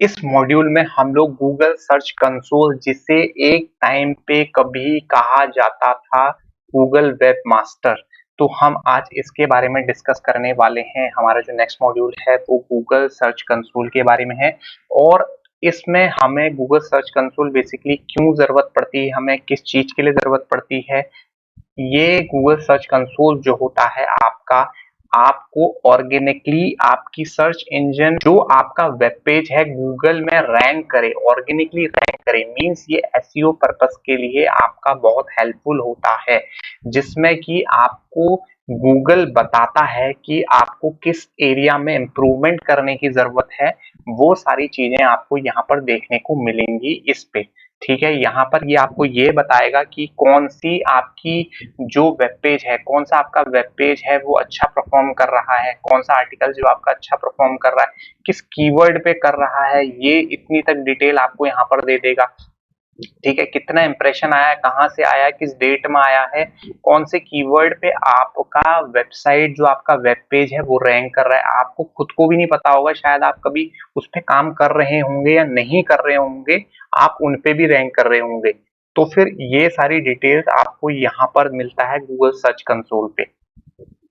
इस मॉड्यूल में हम लोग गूगल सर्च कंसोल, जिसे एक टाइम पे कभी कहा जाता था गूगल वेब मास्टर, तो हम आज इसके बारे में डिस्कस करने वाले हैं। हमारा जो नेक्स्ट मॉड्यूल है वो गूगल सर्च कंसोल के बारे में है और इसमें हमें गूगल सर्च कंसोल बेसिकली क्यों जरूरत पड़ती है, हमें किस चीज के लिए जरूरत पड़ती है। ये गूगल सर्च कंसोल जो होता है आपको ऑर्गेनिकली आपकी सर्च इंजन, जो आपका वेब पेज है, गूगल में रैंक करे, ऑर्गेनिकली रैंक करे। मींस ये एसईओ पर्पस के लिए आपका बहुत हेल्पफुल होता है, जिसमें कि आपको गूगल बताता है कि आपको किस एरिया में इम्प्रूवमेंट करने की जरूरत है। वो सारी चीजें आपको यहाँ पर देखने को मिलेंगी इस पे। ठीक है, यहाँ पर ये आपको ये बताएगा कि कौन सी आपकी जो वेब पेज है, कौन सा आपका वेब पेज है वो अच्छा परफॉर्म कर रहा है, कौन सा आर्टिकल जो आपका अच्छा परफॉर्म कर रहा है, किस कीवर्ड पे कर रहा है, ये इतनी तक डिटेल आपको यहाँ पर दे देगा। ठीक है, कितना इंप्रेशन आया है, कहाँ से आया है, किस डेट में आया है, कौन से कीवर्ड पे आपका वेबसाइट जो आपका वेब पेज है वो रैंक कर रहा है। आपको खुद को भी नहीं पता होगा, शायद आप कभी उस पे काम कर रहे होंगे या नहीं कर रहे होंगे, आप उन पे भी रैंक कर रहे होंगे। तो फिर ये सारी डिटेल्स आपको यहाँ पर मिलता है गूगल सर्च कंसोल पे।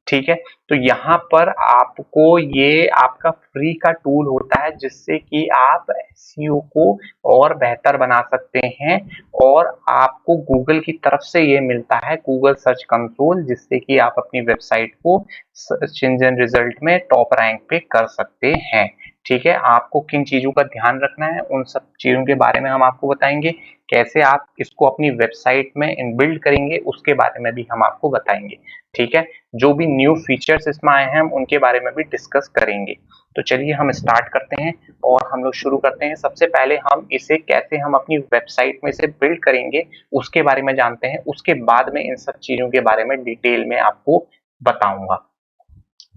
ठीक है, तो यहाँ पर आपको ये आपका फ्री का टूल होता है, जिससे कि आप एसईओ को और बेहतर बना सकते हैं। और आपको गूगल की तरफ से ये मिलता है गूगल सर्च कंसोल, जिससे कि आप अपनी वेबसाइट को सर्च इंजन रिजल्ट में टॉप रैंक पे कर सकते हैं। ठीक है, आपको किन चीजों का ध्यान रखना है उन सब चीजों के बारे में हम आपको बताएंगे। कैसे आप इसको अपनी वेबसाइट में इनबिल्ड करेंगे उसके बारे में भी हम आपको बताएंगे। ठीक है, जो भी न्यू फीचर्स इसमें आए हैं हम उनके बारे में भी डिस्कस करेंगे। तो चलिए हम स्टार्ट करते हैं और हम लोग शुरू करते हैं। सबसे पहले हम इसे कैसे हम अपनी वेबसाइट में इसे बिल्ड करेंगे उसके बारे में जानते हैं, उसके बाद में इन सब चीजों के बारे में डिटेल में आपको बताऊंगा।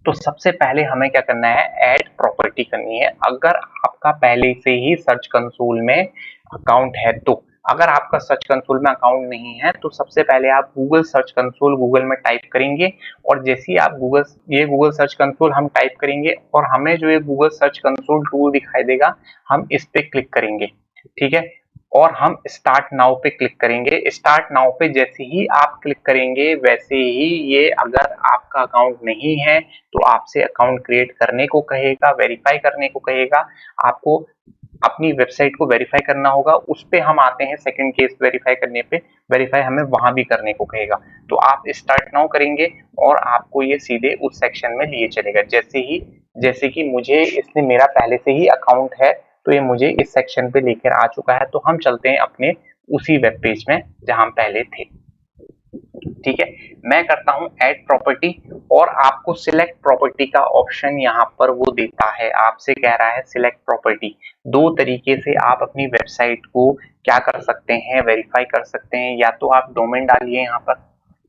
तो सबसे पहले हमें क्या करना है, ऐड प्रॉपर्टी करनी है। अगर आपका पहले से ही सर्च कंसोल में अकाउंट है तो, अगर आपका सर्च कंसोल में अकाउंट नहीं है तो सबसे पहले आप गूगल सर्च कंसोल गूगल में टाइप करेंगे। और जैसे ही आप गूगल सर्च कंसोल हम टाइप करेंगे और हमें जो ये गूगल सर्च कंसोल टूल दिखाई देगा, हम इस पे क्लिक करेंगे। ठीक है, और हम स्टार्ट नाउ पे क्लिक करेंगे। स्टार्ट नाउ पे जैसे ही आप क्लिक करेंगे वैसे ही ये, अगर आपका अकाउंट नहीं है तो आपसे अकाउंट क्रिएट करने को कहेगा, वेरीफाई करने को कहेगा। आपको अपनी वेबसाइट को वेरीफाई करना होगा। उस पे हम आते हैं सेकंड केस वेरीफाई करने पे, वेरीफाई हमें वहां भी करने को कहेगा। तो आप स्टार्ट नाउ करेंगे और आपको ये सीधे उस सेक्शन में लिए चलेगा। जैसे कि मुझे इसने, मेरा पहले से ही अकाउंट है तो ये मुझे इस सेक्शन पे लेकर आ चुका है। तो हम चलते हैं अपने उसी वेब पेज में जहां हम पहले थे। ठीक है, मैं करता हूं ऐड प्रॉपर्टी और आपको सिलेक्ट प्रॉपर्टी का ऑप्शन यहाँ पर वो देता है, आपसे कह रहा है सिलेक्ट प्रॉपर्टी। दो तरीके से आप अपनी वेबसाइट को क्या कर सकते हैं, वेरीफाई कर सकते हैं। या तो आप डोमेन डालिए यहाँ पर,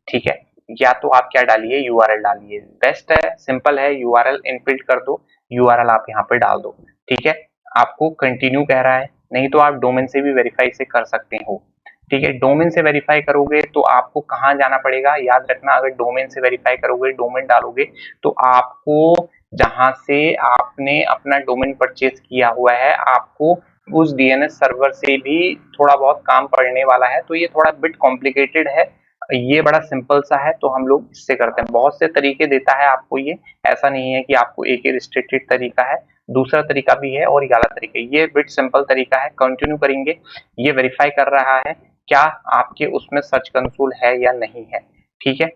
ठीक है, या तो आप क्या डालिए, यूआरएल डालिए। बेस्ट है, सिंपल है, यूआरएल इनबिल्ट कर दो, यूआरएल आप यहाँ पे डाल दो। ठीक है, आपको कंटिन्यू कह रहा है, नहीं तो आप डोमेन से भी वेरीफाई से कर सकते हो। ठीक है, डोमेन से वेरीफाई करोगे तो आपको कहाँ जाना पड़ेगा, याद रखना, अगर डोमेन से वेरीफाई करोगे, डोमेन डालोगे, तो आपको जहां से आपने अपना डोमेन परचेज किया हुआ है, आपको उस डीएनएस सर्वर से भी थोड़ा बहुत काम पड़ने वाला है। तो ये थोड़ा बिट कॉम्प्लिकेटेड है, ये बड़ा सिंपल सा है, तो हम लोग इससे करते हैं। बहुत से तरीके देता है आपको ये, ऐसा नहीं है कि आपको एक ही रिस्ट्रिक्टेड तरीका है, दूसरा तरीका भी है और ये वाला तरीका है। ये बिट सिंपल तरीका है। कंटिन्यू करेंगे, ये वेरीफाई कर रहा है क्या आपके उसमें सर्च कंसोल है या नहीं है। ठीक है,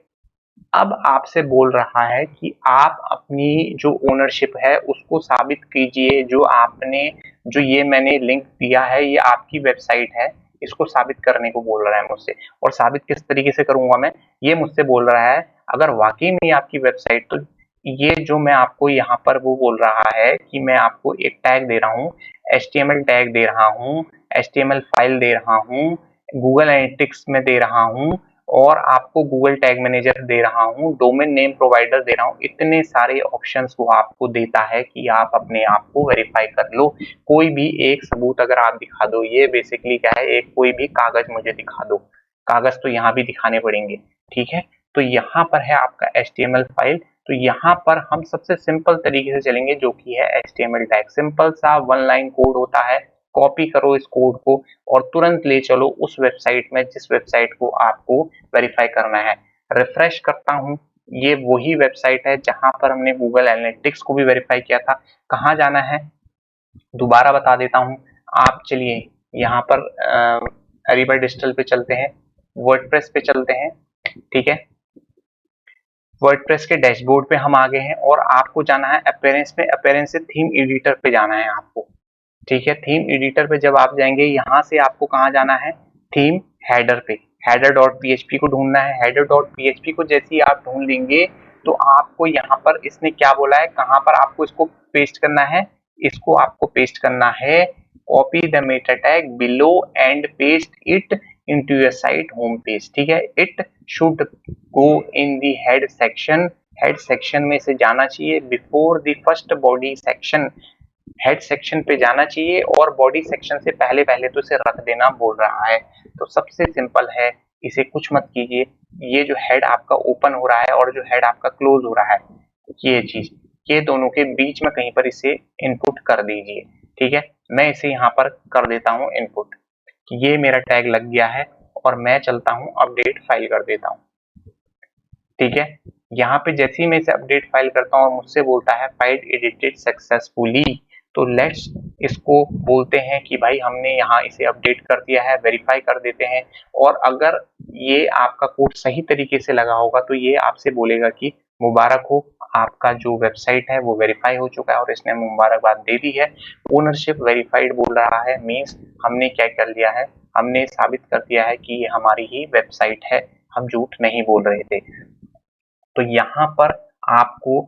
अब आपसे बोल रहा है कि आप अपनी जो ओनरशिप है उसको साबित कीजिए। जो ये मैंने लिंक दिया है ये आपकी वेबसाइट है, इसको साबित करने को बोल रहा है मुझसे। और साबित किस तरीके से करूंगा मैं, ये मुझसे बोल रहा है अगर वाकई में ये आपकी वेबसाइट, तो ये जो मैं आपको यहाँ पर वो बोल रहा है कि मैं आपको एक टैग दे रहा हूँ, HTML टैग दे रहा हूँ, HTML फाइल दे रहा हूँ, गूगल एनालिटिक्स में दे रहा हूँ, और आपको गूगल टैग मैनेजर दे रहा हूँ, डोमेन नेम प्रोवाइडर दे रहा हूँ। इतने सारे ऑप्शंस वो आपको देता है कि आप अपने आप को वेरीफाई कर लो। कोई भी एक सबूत अगर आप दिखा दो, ये बेसिकली क्या है, एक कोई भी कागज मुझे दिखा दो, कागज तो यहाँ भी दिखाने पड़ेंगे। ठीक है, तो यहाँ पर है आपका HTML फाइल, तो यहाँ पर हम सबसे सिंपल तरीके से चलेंगे जो कि है HTML टैग। सिंपल सा 1 लाइन कोड होता है, कॉपी करो इस कोड को और तुरंत ले चलो उस वेबसाइट में जिस वेबसाइट को आपको वेरीफाई करना है। रिफ्रेश करता हूँ, ये वही वेबसाइट है जहां पर हमने गूगल एनालिटिक्स को भी वेरीफाई किया था। कहाँ जाना है दोबारा बता देता हूँ। आप चलिए यहाँ पर एरिबा डिजिटल पे चलते हैं, वर्डप्रेस पे चलते हैं, ठीक है। वर्डप्रेस के डैशबोर्ड पे हम आ गए हैं और आपको जाना है अपीयरेंस में, अपीयरेंस से थीम एडिटर पे जाना है आपको, ठीक है। थीम एडिटर पे जब आप जाएंगे यहाँ से आपको कहाँ जाना है, थीम हेडर पे, हेडर डॉट पीएचपी को ढूंढना है। हेडर डॉट पीएचपी को जैसे ही आप ढूंढ लेंगे तो आपको यहाँ पर इसने क्या बोला है, कहाँ पर आपको इसको पेस्ट करना है, इसको आपको पेस्ट करना है copy the Meta tag below and paste it into your site home page, ठीक है। It should go in the head section, head section में से जाना चाहिए before the first body section, head section पे जाना चाहिए और बॉडी सेक्शन से पहले पहले तो इसे रख देना बोल रहा है। तो सबसे सिंपल है, इसे कुछ मत कीजिए, ये जो हेड आपका ओपन हो रहा है और जो हेड आपका क्लोज हो रहा है, ये चीज, ये दोनों के बीच में कहीं पर इसे इनपुट कर दीजिए, ठीक है। मैं इसे यहाँ पर कर देता हूँ इनपुट, ये मेरा टैग लग गया है और मैं चलता हूँ अपडेट फाइल कर देता हूँ, ठीक है। यहाँ पे जैसे ही मैं इसे अपडेट फाइल करता हूँ और मुझसे बोलता है फाइल एडिटेड सक्सेसफुली, तो लेट्स इसको बोलते हैं कि भाई हमने यहाँ इसे अपडेट कर दिया है, वेरीफाई कर देते हैं। और अगर ये आपका कोड सही तरीके से लगा होगा तो ये आपसे बोलेगा कि मुबारक हो, आपका जो वेबसाइट है वो वेरीफाई हो चुका है और इसने मुबारकबाद दे दी है। ओनरशिप वेरीफाइड बोल रहा है, मीन्स हमने क्या कर लिया है, हमने साबित कर दिया है कि ये हमारी ही वेबसाइट है, हम झूठ नहीं बोल रहे थे। तो यहाँ पर आपको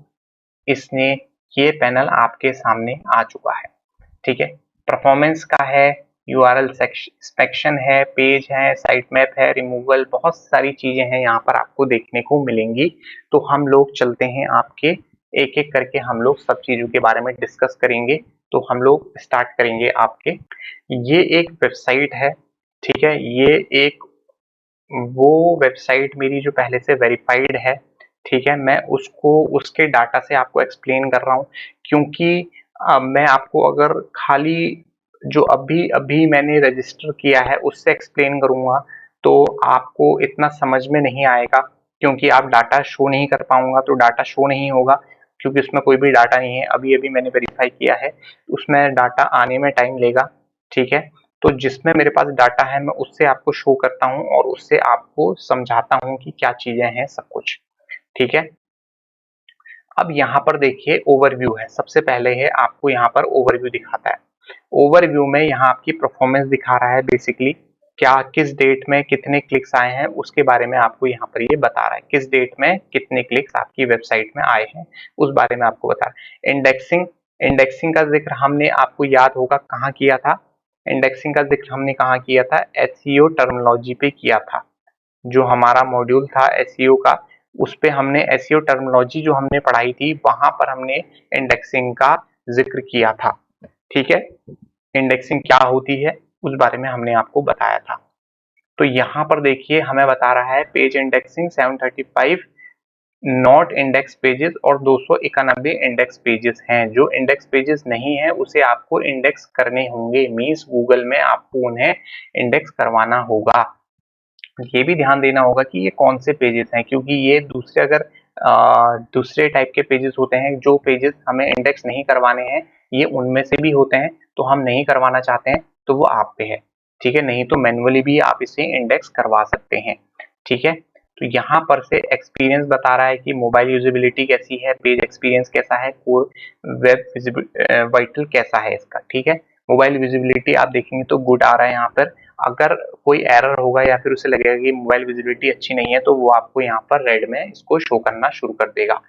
इसने ये पैनल आपके सामने आ चुका है, ठीक है। परफॉर्मेंस का है, यूआरएल सेक्शन है, पेज है, साइट मैप है, रिमूवल, बहुत सारी चीजें हैं यहाँ पर आपको देखने को मिलेंगी। तो हम लोग चलते हैं आपके एक एक करके, हम लोग सब चीजों के बारे में डिस्कस करेंगे। तो हम लोग स्टार्ट करेंगे आपके, ये एक वेबसाइट है, ठीक है। ये एक वो वेबसाइट मेरी जो पहले से वेरीफाइड है, ठीक है। मैं उसको उसके डाटा से आपको एक्सप्लेन कर रहा हूँ क्योंकि मैं आपको अगर खाली जो अभी अभी मैंने रजिस्टर किया है उससे एक्सप्लेन करूंगा तो आपको इतना समझ में नहीं आएगा, क्योंकि आप डाटा शो नहीं कर पाऊंगा, तो डाटा शो नहीं होगा क्योंकि उसमें कोई भी डाटा नहीं है। अभी अभी मैंने वेरीफाई किया है, उसमें डाटा आने में टाइम लेगा, ठीक है। तो जिसमें मेरे पास डाटा है मैं उससे आपको शो करता हूँ और उससे आपको समझाता हूँ कि क्या चीजें हैं सब कुछ, ठीक है। अब यहाँ पर देखिए ओवरव्यू है, सबसे पहले है आपको यहाँ पर ओवरव्यू दिखाता है। ओवरव्यू में यहाँ आपकी परफॉर्मेंस दिखा रहा है, बेसिकली क्या किस डेट में कितने क्लिक्स आए हैं उसके बारे में आपको यहाँ पर ये बता रहा है, किस डेट में कितने क्लिक्स आपकी वेबसाइट में आए हैं उस बारे में आपको बता रहा है। इंडेक्सिंग, इंडेक्सिंग का जिक्र हमने आपको याद होगा कहाँ किया था, इंडेक्सिंग का जिक्र हमने कहाँ किया था, एसईओ टर्मिनोलॉजी पे किया था। जो हमारा मॉड्यूल था एसईओ का, उस पे हमने एसईओ टर्मिनोलॉजी जो हमने पढ़ाई थी वहां पर हमने इंडेक्सिंग का जिक्र किया था, ठीक है। इंडेक्सिंग क्या होती है उस बारे में हमने आपको बताया था। तो यहाँ पर देखिए हमें बता रहा है page indexing 735 not index pages और 291 इंडेक्स पेजेस हैं। जो इंडेक्स पेजेस नहीं है उसे आपको इंडेक्स करने होंगे, मीन्स गूगल में आपको उन्हें इंडेक्स करवाना होगा। ये भी ध्यान देना होगा कि ये कौन से पेजेस हैं, क्योंकि ये दूसरे अगर दूसरे टाइप के पेजेस होते हैं, जो पेजेस हमें इंडेक्स नहीं करवाने हैं ये उनमें से भी होते हैं, तो हम नहीं करवाना चाहते हैं तो वो आप पे है, ठीक है। नहीं तो मैन्युअली भी आप इसे इंडेक्स करवा सकते हैं, ठीक है। तो यहाँ पर से एक्सपीरियंस बता रहा है कि मोबाइल यूजेबिलिटी कैसी है, पेज एक्सपीरियंस कैसा है, कोर वेब वाइटल कैसा है इसका, ठीक है। मोबाइल विजिबिलिटी आप देखेंगे तो गुड आ रहा है यहाँ पर। अगर कोई एरर होगा या फिर उसे लगेगा कि मोबाइल विजिबिलिटी अच्छी नहीं है तो वो आपको यहाँ पर रेड में इसको शो करना शुरू कर देगा।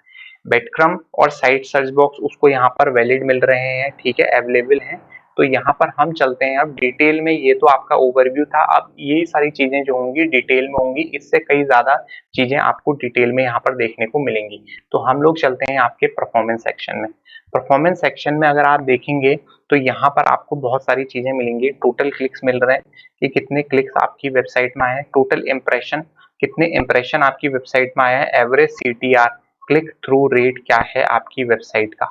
ब्रेडक्रम्ब और साइट सर्च बॉक्स उसको यहाँ पर वैलिड मिल रहे हैं, ठीक है, अवेलेबल हैं। तो यहाँ पर हम चलते हैं अब डिटेल में। ये तो आपका ओवरव्यू था, अब ये सारी चीजें जो होंगी डिटेल में होंगी, इससे कई ज्यादा चीजें आपको डिटेल में यहाँ पर देखने को मिलेंगी। तो हम लोग चलते हैं आपके परफॉर्मेंस सेक्शन में। परफॉर्मेंस सेक्शन में अगर आप देखेंगे तो यहाँ पर आपको बहुत सारी चीजें मिलेंगी। टोटल क्लिक्स मिल रहे हैं कि कितने क्लिक्स आपकी वेबसाइट में आए हैं, टोटल इंप्रेशन, कितने इंप्रेशन आपकी वेबसाइट में आए हैं, average CTR, click through rate क्या है आपकी वेबसाइट का,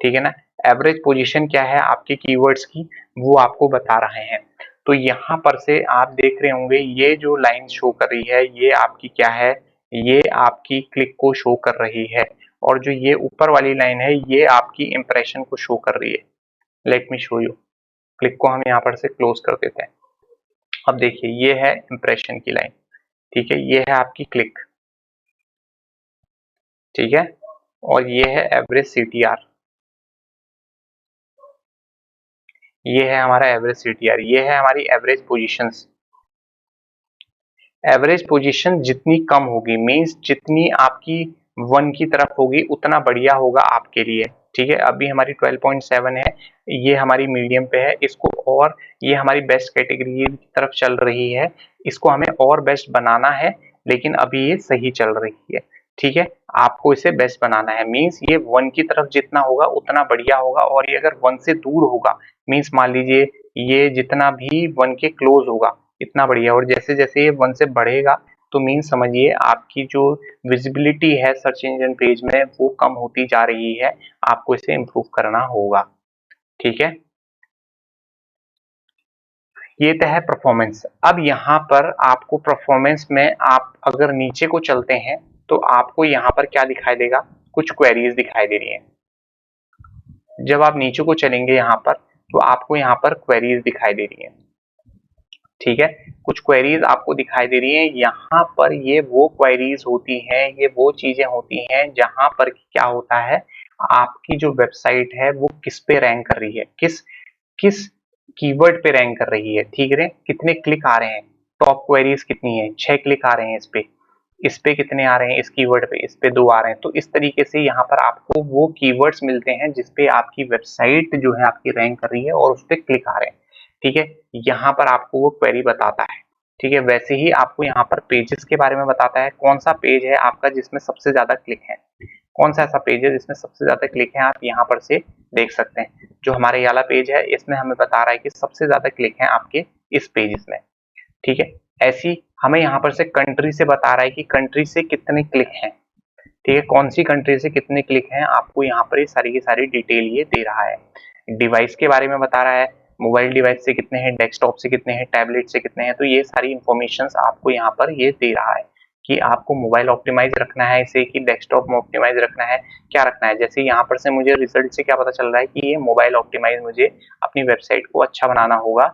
ठीक है ना। एवरेज पोजीशन क्या है आपके कीवर्ड्स की, वो आपको बता रहे हैं। तो यहाँ पर से आप देख रहे होंगे ये जो लाइन शो कर रही है ये आपकी क्या है, ये आपकी क्लिक को शो कर रही है, और जो ये ऊपर वाली लाइन है ये आपकी इंप्रेशन को शो कर रही है। Let me show you. Click को हम यहाँ पर से क्लोज कर देते हैं। अब देखिए ये है इंप्रेशन की लाइन, ठीक है, ये है आपकी क्लिक, ठीक है, और ये है एवरेज सीटीआर, ये है हमारा एवरेज सीटीआर, ये है हमारी एवरेज पोजीशंस। एवरेज पोजीशन जितनी कम होगी मींस जितनी आपकी 1 की तरफ होगी उतना बढ़िया होगा आपके लिए, ठीक है। अभी हमारी 12.7 है, ये हमारी मीडियम पे है, इसको और ये हमारी बेस्ट कैटेगरी की तरफ चल रही है, इसको हमें और बेस्ट बनाना है, लेकिन अभी ये सही चल रही है, ठीक है। आपको इसे बेस्ट बनाना है मींस ये 1 की तरफ जितना होगा उतना बढ़िया होगा, और ये अगर 1 से दूर होगा मींस मान लीजिए ये जितना भी 1 के क्लोज होगा इतना बढ़िया, और जैसे जैसे ये 1 से बढ़ेगा तो मीन समझिए आपकी जो विजिबिलिटी है सर्च इंजन पेज में वो कम होती जा रही है, आपको इसे इम्प्रूव करना होगा, ठीक है। ये तो है परफॉर्मेंस। अब यहाँ पर आपको परफॉर्मेंस में आप अगर नीचे को चलते हैं तो आपको यहाँ पर क्या दिखाई देगा, कुछ क्वेरीज दिखाई दे रही हैं। जब आप नीचे को चलेंगे यहाँ पर तो आपको यहाँ पर क्वेरीज दिखाई दे रही हैं, ठीक है। कुछ क्वेरीज आपको दिखाई दे रही है यहाँ पर, ये वो क्वेरीज होती हैं, ये वो चीजें होती हैं जहां पर क्या होता है आपकी जो वेबसाइट है वो किस पे रैंक कर रही है, किस किस कीवर्ड पे रैंक कर रही है, ठीक है। कितने क्लिक आ रहे हैं, टॉप क्वेरीज कितनी है, 6 क्लिक आ रहे हैं इस पे कितने आ रहे हैं, इस कीवर्ड पे इस पे 2 आ रहे हैं। तो इस तरीके से यहाँ पर आपको वो कीवर्ड्स मिलते हैं जिसपे आपकी वेबसाइट जो है आपकी रैंक कर रही है और उस पे क्लिक आ रहे हैं, ठीक है। यहाँ पर आपको वो क्वेरी बताता है, ठीक है। वैसे ही आपको यहाँ पर पेजेस के बारे में बताता है, कौन सा पेज है आपका जिसमें सबसे ज्यादा क्लिक है, कौन सा ऐसा पेज है जिसमें सबसे ज्यादा क्लिक है, आप यहाँ पर से देख सकते हैं। जो हमारे ये वाला पेज है इसमें हमें बता रहा है कि सबसे ज्यादा क्लिक है आपके इस पेज में, ठीक है। ऐसी हमें यहाँ पर से कंट्री से बता रहा है कि कंट्री से कितने क्लिक हैं, ठीक है, कौन सी कंट्री से कितने क्लिक हैं, आपको यहाँ पर ये सारी की सारी डिटेल ये दे रहा है। डिवाइस के बारे में बता रहा है, मोबाइल डिवाइस से कितने हैं, डेस्कटॉप से कितने हैं, टैबलेट से कितने हैं, तो ये सारी इंफॉर्मेशन आपको यहाँ पर ये दे रहा है कि आपको मोबाइल ऑप्टिमाइज रखना है इसे कि डेस्कटॉप में ऑप्टिमाइज रखना है, क्या रखना है। जैसे यहाँ पर से मुझे रिजल्ट से क्या पता चल रहा है कि ये मोबाइल ऑप्टिमाइज मुझे अपनी वेबसाइट को अच्छा बनाना होगा।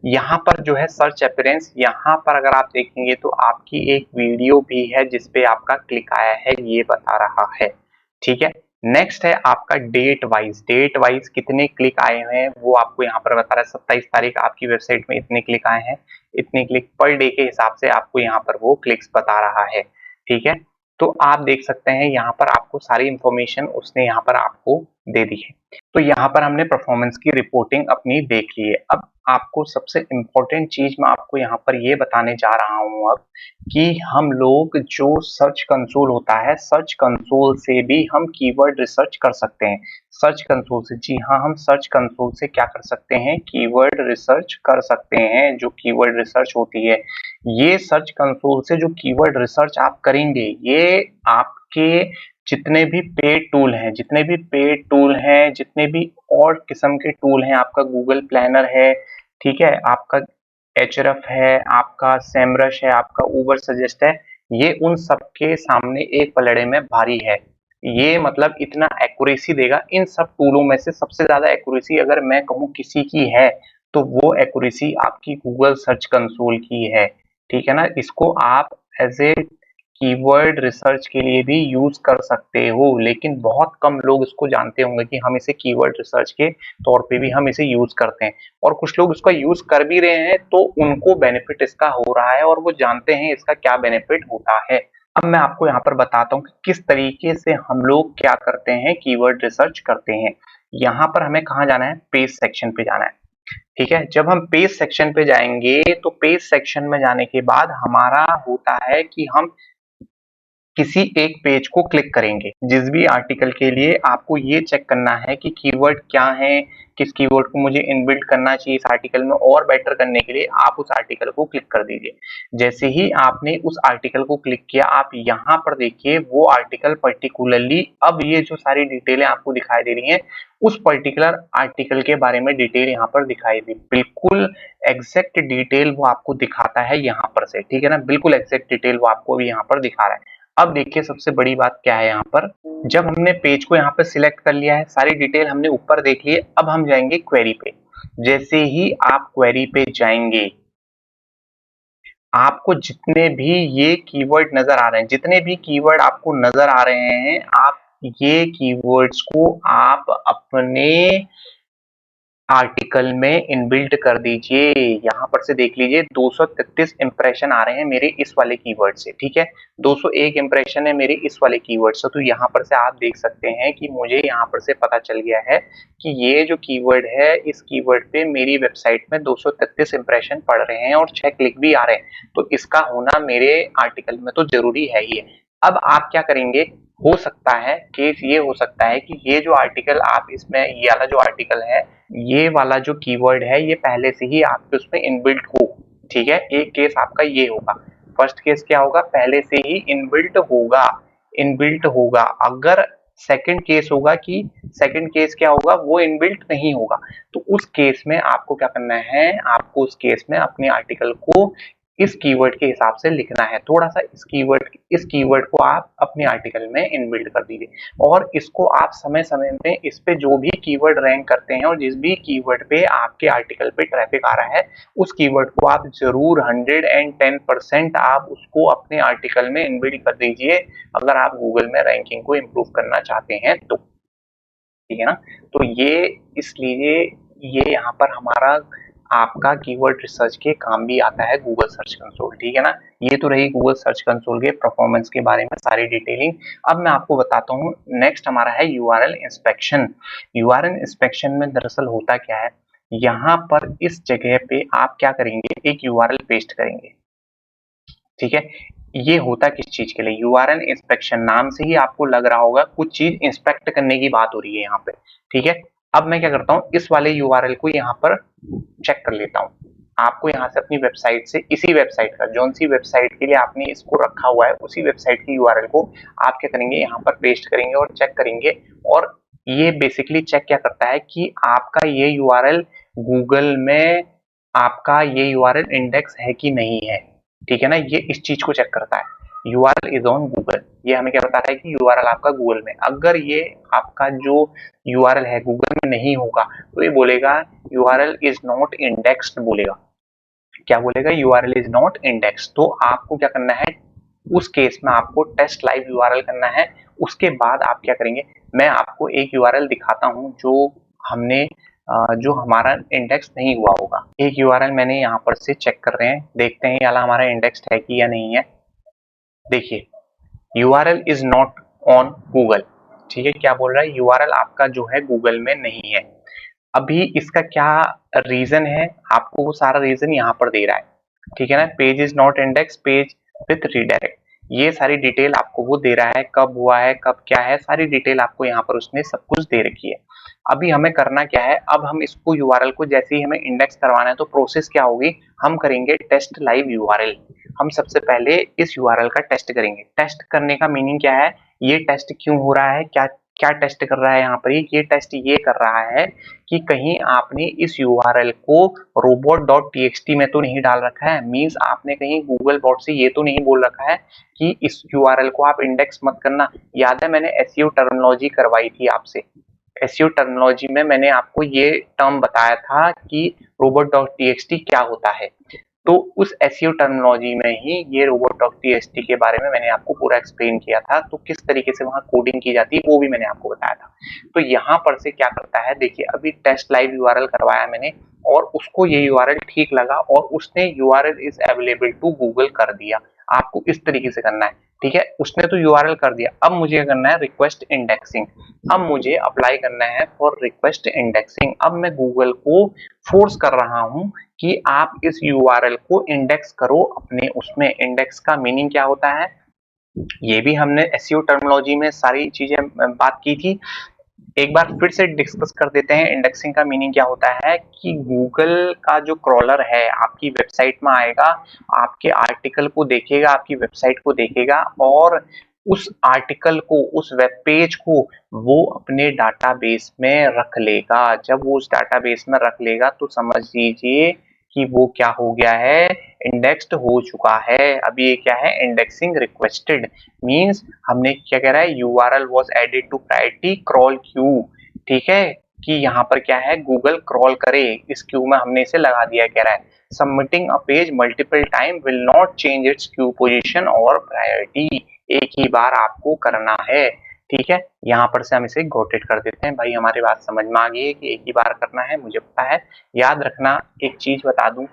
यहाँ पर जो है सर्च अपीयरेंस, यहाँ पर अगर आप देखेंगे तो आपकी एक वीडियो भी है जिसपे आपका क्लिक आया है ये बता रहा है, ठीक है। नेक्स्ट है आपका डेट वाइज कितने क्लिक आए हुए हैं वो आपको यहाँ पर बता रहा है। 27 तारीख आपकी वेबसाइट में इतने क्लिक आए हैं, इतने क्लिक पर डे के हिसाब से आपको यहाँ पर वो क्लिक्स बता रहा है, ठीक है। तो आप देख सकते हैं यहाँ पर आपको सारी इंफॉर्मेशन उसने यहाँ पर आपको दे दी है। तो यहाँ पर हमने परफॉर्मेंस की रिपोर्टिंग अपनी देख ली है। अब आपको सबसे इम्पोर्टेंट चीज मैं आपको यहाँ पर ये बताने जा रहा हूँ अब कि हम लोग जो सर्च कंसोल होता है, सर्च कंसोल से भी हम कीवर्ड रिसर्च कर सकते हैं। सर्च कंसोल से, जी हाँ, हम सर्च कंसोल से क्या कर सकते हैं, कीवर्ड रिसर्च कर सकते हैं। जो कीवर्ड रिसर्च होती है, ये सर्च कंसोल से जो कीवर्ड रिसर्च आप करेंगे ये आपके जितने भी पेड टूल हैं, जितने भी और किस्म के टूल हैं, आपका गूगल प्लानर है, ठीक है, आपका एचरफ है, आपका सेमरश है, आपका उबर सजेस्ट है, ये उन सबके सामने एक पलड़े में भारी है। ये मतलब इतना एक्यूरेसी देगा, इन सब टूलों में से सबसे ज्यादा एक्यूरेसी अगर मैं कहूँ किसी की है तो वो एक्यूरेसी आपकी गूगल सर्च कंसोल की है, ठीक है ना। इसको आप एज ए कीवर्ड रिसर्च के लिए भी यूज कर सकते हो, लेकिन बहुत कम लोग इसको जानते होंगे कि हम इसे कीवर्ड रिसर्च के तौर पे भी हम इसे यूज करते हैं, और कुछ लोग इसका यूज कर भी रहे हैं तो उनको बेनिफिट इसका हो रहा है और वो जानते हैं इसका क्या बेनिफिट होता है। अब मैं आपको यहाँ पर बताता हूँ कि किस तरीके से हम लोग क्या करते हैं, कीवर्ड रिसर्च करते हैं। यहाँ पर हमें कहाँ जाना है, पेज सेक्शन पे जाना है, ठीक है। जब हम पेज सेक्शन पे जाएंगे तो पेज सेक्शन में जाने के बाद हमारा होता है कि हम किसी एक पेज को क्लिक करेंगे। जिस भी आर्टिकल के लिए आपको ये चेक करना है कि कीवर्ड क्या है, किस कीवर्ड को मुझे इनबिल्ट करना चाहिए इस आर्टिकल में, और बेटर करने के लिए आप उस आर्टिकल को क्लिक कर दीजिए। जैसे ही आपने उस आर्टिकल को क्लिक किया, आप यहाँ पर देखिए वो आर्टिकल पर्टिकुलरली, अब ये जो सारी डिटेलें आपको दिखाई दे रही हैं उस पर्टिकुलर आर्टिकल के बारे में डिटेल यहाँ पर दिखाई दी, बिल्कुल एग्जैक्ट डिटेल वो आपको दिखाता है यहाँ पर से, ठीक है ना, बिल्कुल एग्जैक्ट डिटेल वो आपको भी यहाँ पर दिखा रहा है। अब देखिए सबसे बड़ी बात क्या है यहाँ पर, जब हमने पेज को यहाँ पर सिलेक्ट कर लिया है, सारी डिटेल हमने ऊपर देख ली है, अब हम जाएंगे क्वेरी पे। जैसे ही आप क्वेरी पे जाएंगे, आपको जितने भी ये कीवर्ड नजर आ रहे हैं, जितने भी कीवर्ड आपको नजर आ रहे हैं, आप ये कीवर्ड्स को आप अपने आर्टिकल में इनबिल्ट कर दीजिए। यहाँ पर से देख लीजिए 233 इंप्रेशन आ रहे हैं मेरे इस वाले कीवर्ड से, ठीक है, 201 इंप्रेशन है मेरे इस वाले कीवर्ड से। तो यहाँ पर से आप देख सकते हैं कि मुझे यहाँ पर से पता चल गया है कि ये जो कीवर्ड है, इस कीवर्ड पे मेरी वेबसाइट में 233 इंप्रेशन पड़ रहे हैं और 6 क्लिक भी आ रहे हैं, तो इसका होना मेरे आर्टिकल में तो जरूरी है ही है। अब आप क्या करेंगे, हो सकता है केस ये हो सकता है कि ये जो आर्टिकल आप इसमें, ये वाला जो आर्टिकल है, ये वाला जो कीवर्ड है, ये पहले से ही आपके उसमें इनबिल्ट हो, ठीक है। एक केस आपका ये होगा, फर्स्ट केस क्या होगा, पहले से ही इनबिल्ट होगा, इनबिल्ट होगा। अगर सेकंड केस होगा कि सेकंड केस क्या होगा, वो इनबिल्ट नहीं होगा, तो उस केस में आपको क्या करना है, आपको उस केस में अपने आर्टिकल को इस कीवर्ड के हिसाब से लिखना है। थोड़ा सा इस कीवर्ड को आप अपने आर्टिकल में इनबिल्ट कर दीजिए, और इसको आप समय समय में इस पे जो भी कीवर्ड रैंक करते हैं और जिस भी कीवर्ड पे आपके आर्टिकल पे ट्रैफिक आ रहा है, उस कीवर्ड को आप जरूर 110% आप उसको अपने आर्टिकल में इनबिल्ट कर दीजिए, अगर आप गूगल में रैंकिंग को इम्प्रूव करना चाहते हैं तो, ठीक है ना। तो ये इसलिए ये यहाँ पर हमारा आपका कीवर्ड रिसर्च के काम भी आता है गूगल सर्च कंसोल, ठीक है ना। ये तो रही गूगल सर्च कंसोल के परफॉर्मेंस के बारे में सारी डिटेलिंग। अब मैं आपको बताता हूँ, नेक्स्ट हमारा है यूआरएल इंस्पेक्शन। यूआरएल इंस्पेक्शन में दरअसल होता क्या है, यहाँ पर इस जगह पे आप क्या करेंगे, एक यूआरएल पेस्ट करेंगे, ठीक है। ये होता किस चीज के लिए, यूआरएल इंस्पेक्शन, नाम से ही आपको लग रहा होगा कुछ चीज इंस्पेक्ट करने की बात हो रही है यहाँ पे, ठीक है। अब मैं क्या करता हूँ, इस वाले यूआरएल को यहाँ पर चेक कर लेता हूँ। आपको यहाँ से अपनी वेबसाइट से, इसी वेबसाइट का, जो सी वेबसाइट के लिए आपने इसको रखा हुआ है, उसी वेबसाइट की यूआरएल को आप क्या करेंगे, यहाँ पर पेस्ट करेंगे और चेक करेंगे। और ये बेसिकली चेक क्या करता है कि आपका ये यूआरएल गूगल में, आपका ये यूआरएल इंडेक्स है कि नहीं है, ठीक है ना। ये इस चीज को चेक करता है, यूआरएल इज ऑन गूगल। ये हमें क्या बताता है कि यूआरएल आपका गूगल में, अगर ये आपका जो यूआरएल है गूगल में नहीं होगा, तो ये बोलेगा यूआरएल इज नॉट इंडेक्स्ड बोलेगा। क्या बोलेगा, यूआरएल इज नॉट इंडेक्स्ड। तो आपको क्या करना है, उस केस में आपको टेस्ट लाइव यूआरएल करना है। उसके बाद आप क्या करेंगे, मैं आपको एक यूआरएल दिखाता हूं जो हमने जो हमारा इंडेक्स नहीं हुआ होगा। एक यूआरएल मैंने यहाँ पर से चेक कर रहे हैं, देखते हैं ये वाला हमारा इंडेक्स है कि या नहीं है। देखिए, URL is not on Google, ठीक है। क्या बोल रहा है, यूआरएल आपका जो है गूगल में नहीं है। अभी इसका क्या रीजन है, आपको वो सारा रीजन यहाँ पर दे रहा है, ठीक है ना। Page is not index, page with redirect, ये सारी डिटेल आपको वो दे रहा है, कब हुआ है, कब क्या है, सारी डिटेल आपको यहाँ पर उसने सब कुछ दे रखी है। अभी हमें करना क्या है, अब हम इसको यूआरएल को जैसे ही हमें इंडेक्स करवाना है, तो प्रोसेस क्या होगी, हम करेंगे टेस्ट लाइव यूआरएल। हम सबसे पहले इस यूआरएल का टेस्ट करेंगे। टेस्ट करने का मीनिंग क्या है, ये टेस्ट क्यों हो रहा है, क्या क्या टेस्ट कर रहा है यहाँ पर, ये टेस्ट ये कर रहा है कि कहीं आपने इस यूआरएल को robot.txt में तो नहीं डाल रखा है, मींस आपने कहीं गूगल बॉट से ये तो नहीं बोल रखा है कि इस यूआरएल को आप इंडेक्स मत करना। याद है मैंने एसईओ टर्मिनोलॉजी करवाई थी आपसे, एसईओ टर्मिनोलॉजी में मैंने आपको ये टर्म बताया था कि robot.txt क्या होता है। तो उस एसईओ टर्मिनोलॉजी में ही ये robot.txt के बारे में मैंने आपको पूरा एक्सप्लेन किया था, तो किस तरीके से वहां कोडिंग की जाती है वो भी मैंने आपको बताया था। तो यहाँ पर से क्या करता है, देखिए अभी टेस्ट लाइव यूआरएल करवाया मैंने, और उसको ये यूआरएल ठीक लगा और उसने URL is available to Google कर दिया। आपको इस तरीके से करना है, ठीक है। उसने तो यूआरएल कर दिया, अब मुझे क्या करना है, रिक्वेस्ट इंडेक्सिंग। अब मुझे अप्लाई करना है फॉर रिक्वेस्ट इंडेक्सिंग। अब मैं गूगल को फोर्स कर रहा हूं कि आप इस यूआरएल को इंडेक्स करो अपने उसमें। इंडेक्स का मीनिंग क्या होता है, ये भी हमने एसईओ टर्मिनोलॉजी में सारी चीजें बात की थी। एक बार फिर से डिस्कस कर देते हैं। इंडेक्सिंग का मीनिंग क्या होता है कि गूगल का जो क्रॉलर है आपकी वेबसाइट में आएगा, आपके आर्टिकल को देखेगा, आपकी वेबसाइट को देखेगा और उस आर्टिकल को, उस वेब पेज को वो अपने डाटाबेस में रख लेगा। जब वो उस डाटाबेस में रख लेगा तो समझ लीजिए कि वो क्या हो गया है, इंडेक्स्ड हो चुका है। अभी ये क्या है, इंडेक्सिंग रिक्वेस्टेड मींस हमने क्या कह रहा है, URL was added to priority crawl queue. ठीक है, कि यहाँ पर क्या है, गूगल क्रॉल करे, इस क्यू में हमने इसे लगा दिया। कह रहा है submitting a page multiple time will not change it's Q position और प्रायोरिटी। एक ही बार आपको करना है। ठीक है, यहाँ पर से हम इसे गॉट इट कर देते हैं। भाई हमारी बात समझ में आ गई है कि एक ही बार करना है, मुझे पता है। याद रखना, एक चीज बता दूं,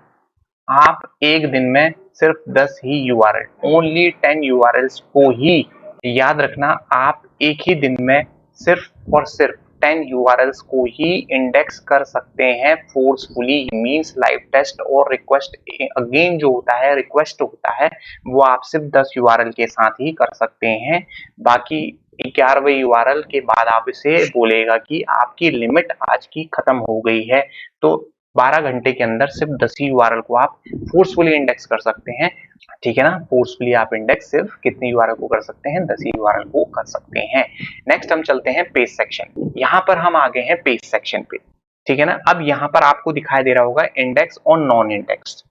आप एक दिन में सिर्फ 10 ही यूआरएल, ओनली 10 यूआरएल्स को ही, याद रखना, आप एक ही दिन में सिर्फ और सिर्फ 10 यूआरएल्स को ही इंडेक्स कर सकते हैं फोर्सफुली। मींस लाइव टेस्ट और रिक्वेस्ट अगेन जो होता है, रिक्वेस्ट होता है, वो आप सिर्फ 10 यूआरएल के साथ ही कर सकते हैं। बाकी 11वें यूआरएल के बाद आप इसे बोलेगा कि आपकी लिमिट आज की खत्म हो गई है। तो 12 घंटे के अंदर सिर्फ 10 ही यूआरएल को आप फोर्सफुली इंडेक्स कर सकते हैं। ठीक है ना, फोर्सफुली आप इंडेक्स सिर्फ कितने यूआरएल को कर सकते हैं, 10 ही यूआरएल को कर सकते हैं। नेक्स्ट हम चलते हैं पेज सेक्शन। यहाँ पर हम आ गए हैं पेज सेक्शन पे। ठीक है ना, अब यहाँ पर आपको दिखाई दे रहा होगा इंडेक्स और नॉन इंडेक्स।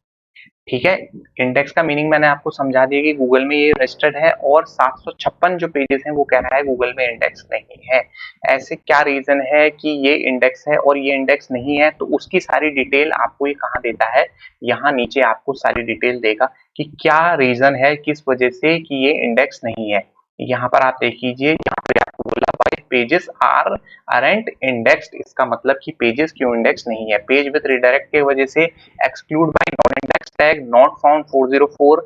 ठीक है, इंडेक्स का मीनिंग मैंने आपको समझा दिया कि गूगल में ये रजिस्टर्ड है और 756 जो पेजेस हैं वो कह रहा है गूगल में इंडेक्स नहीं है। ऐसे क्या रीजन है कि ये इंडेक्स है और ये इंडेक्स नहीं है, तो उसकी सारी डिटेल आपको ये कहाँ देता है, यहाँ नीचे आपको सारी डिटेल देगा कि क्या रीजन है, किस वजह से कि ये इंडेक्स नहीं है। यहाँ पर आप देख लीजिए, यहाँ पे आपको बोला भाई पेजेस आर अरेंट इंडेक्स्ड। इसका मतलब कि पेजेस क्यों इंडेक्स नहीं है, पेज विद रिडायरेक्ट की वजह से, exclude by non index tag not found 404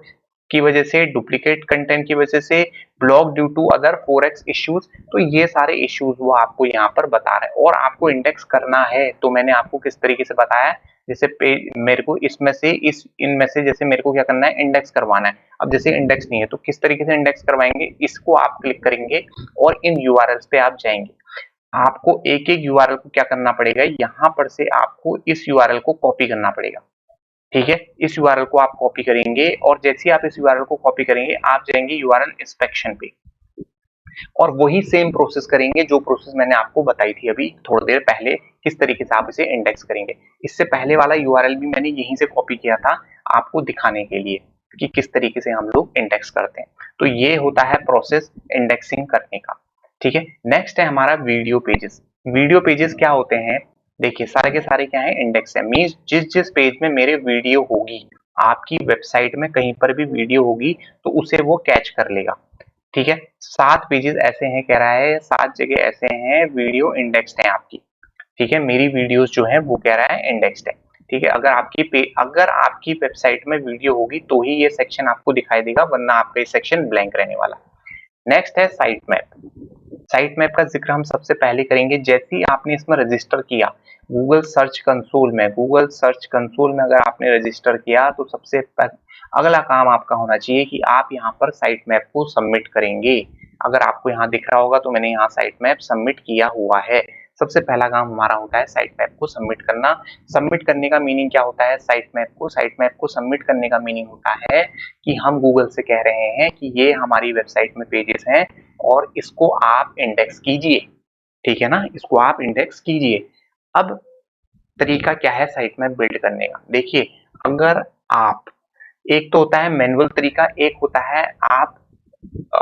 की वजह से, डुप्लीकेट कंटेंट की वजह से, block due to other 4x issues. तो ये सारे इश्यूज वो आपको यहाँ पर बता रहे हैं और आपको इंडेक्स करना है। तो मैंने आपको किस तरीके से बताया, जैसे मेरे को इसमें से इनमें से जैसे मेरे को क्या करना है, इंडेक्स करवाना है। अब जैसे इंडेक्स नहीं है तो किस तरीके से इंडेक्स करवाएंगे, इसको आप क्लिक करेंगे और इन यूआरएल्स पे आप जाएंगे। आपको एक एक यूआरएल को क्या करना पड़ेगा, यहाँ पर से आपको इस यूआरएल को कॉपी करना पड़ेगा। ठीक है, इस यूआरएल को आप कॉपी करेंगे और जैसे ही आप इस यूआरएल को कॉपी करेंगे आप जाएंगे यूआरएल इंस्पेक्शन पे और वही सेम प्रोसेस करेंगे जो प्रोसेस मैंने आपको बताई थी अभी थोड़ी देर पहले, किस तरीके से आप इसे इंडेक्स करेंगे। इससे पहले वाला यूआरएल भी मैंने यहीं से कॉपी किया था आपको दिखाने के लिए कि किस तरीके से हम लोग इंडेक्स करते हैं। तो ये होता है प्रोसेस इंडेक्सिंग करने का। ठीक है, नेक्स्ट है हमारा वीडियो पेजेस। वीडियो पेजेस क्या होते हैं, देखिए सारे के सारे क्या है, इंडेक्स है। मींस जिस जिस पेज में मेरे वीडियो होगी, आपकी वेबसाइट में कहीं पर भी वीडियो होगी तो उसे वो कैच कर लेगा। ठीक है, 7 पेजेस ऐसे हैं, कह रहा है 7 जगह ऐसे हैं वीडियो इंडेक्स्ड है आपकी। ठीक है, मेरी वीडियोस जो है वो कह रहा है इंडेक्स्ड है। ठीक है, अगर आपकी वेबसाइट में वीडियो होगी तो ही ये सेक्शन आपको दिखाई देगा, वरना आपका ये सेक्शन ब्लैंक रहने वाला। नेक्स्ट है साइट मैप। साइट मैप का जिक्र हम सबसे पहले करेंगे जैसे ही आपने इसमें रजिस्टर किया गूगल सर्च कंसोल में। गूगल सर्च कंसोल में अगर आपने रजिस्टर किया तो सबसे अगला काम आपका होना चाहिए कि आप यहाँ पर साइट मैप को सबमिट करेंगे। अगर आपको यहाँ दिख रहा होगा तो मैंने यहाँ साइट मैप सबमिट किया हुआ है। सबसे पहला काम हमारा होता है साइट मैप को सबमिट करना। सबमिट करने का मीनिंग क्या होता है, साइट मैप को सबमिट करने का मीनिंग होता है कि हम गूगल से कह रहे हैं कि ये हमारी वेबसाइट में पेजेस हैं और इसको आप इंडेक्स कीजिए। ठीक है ना, इसको आप इंडेक्स कीजिए। अब तरीका क्या है साइट मैप बिल्ड करने का, देखिए अगर आप, एक तो होता है मैनुअल तरीका, एक होता है आप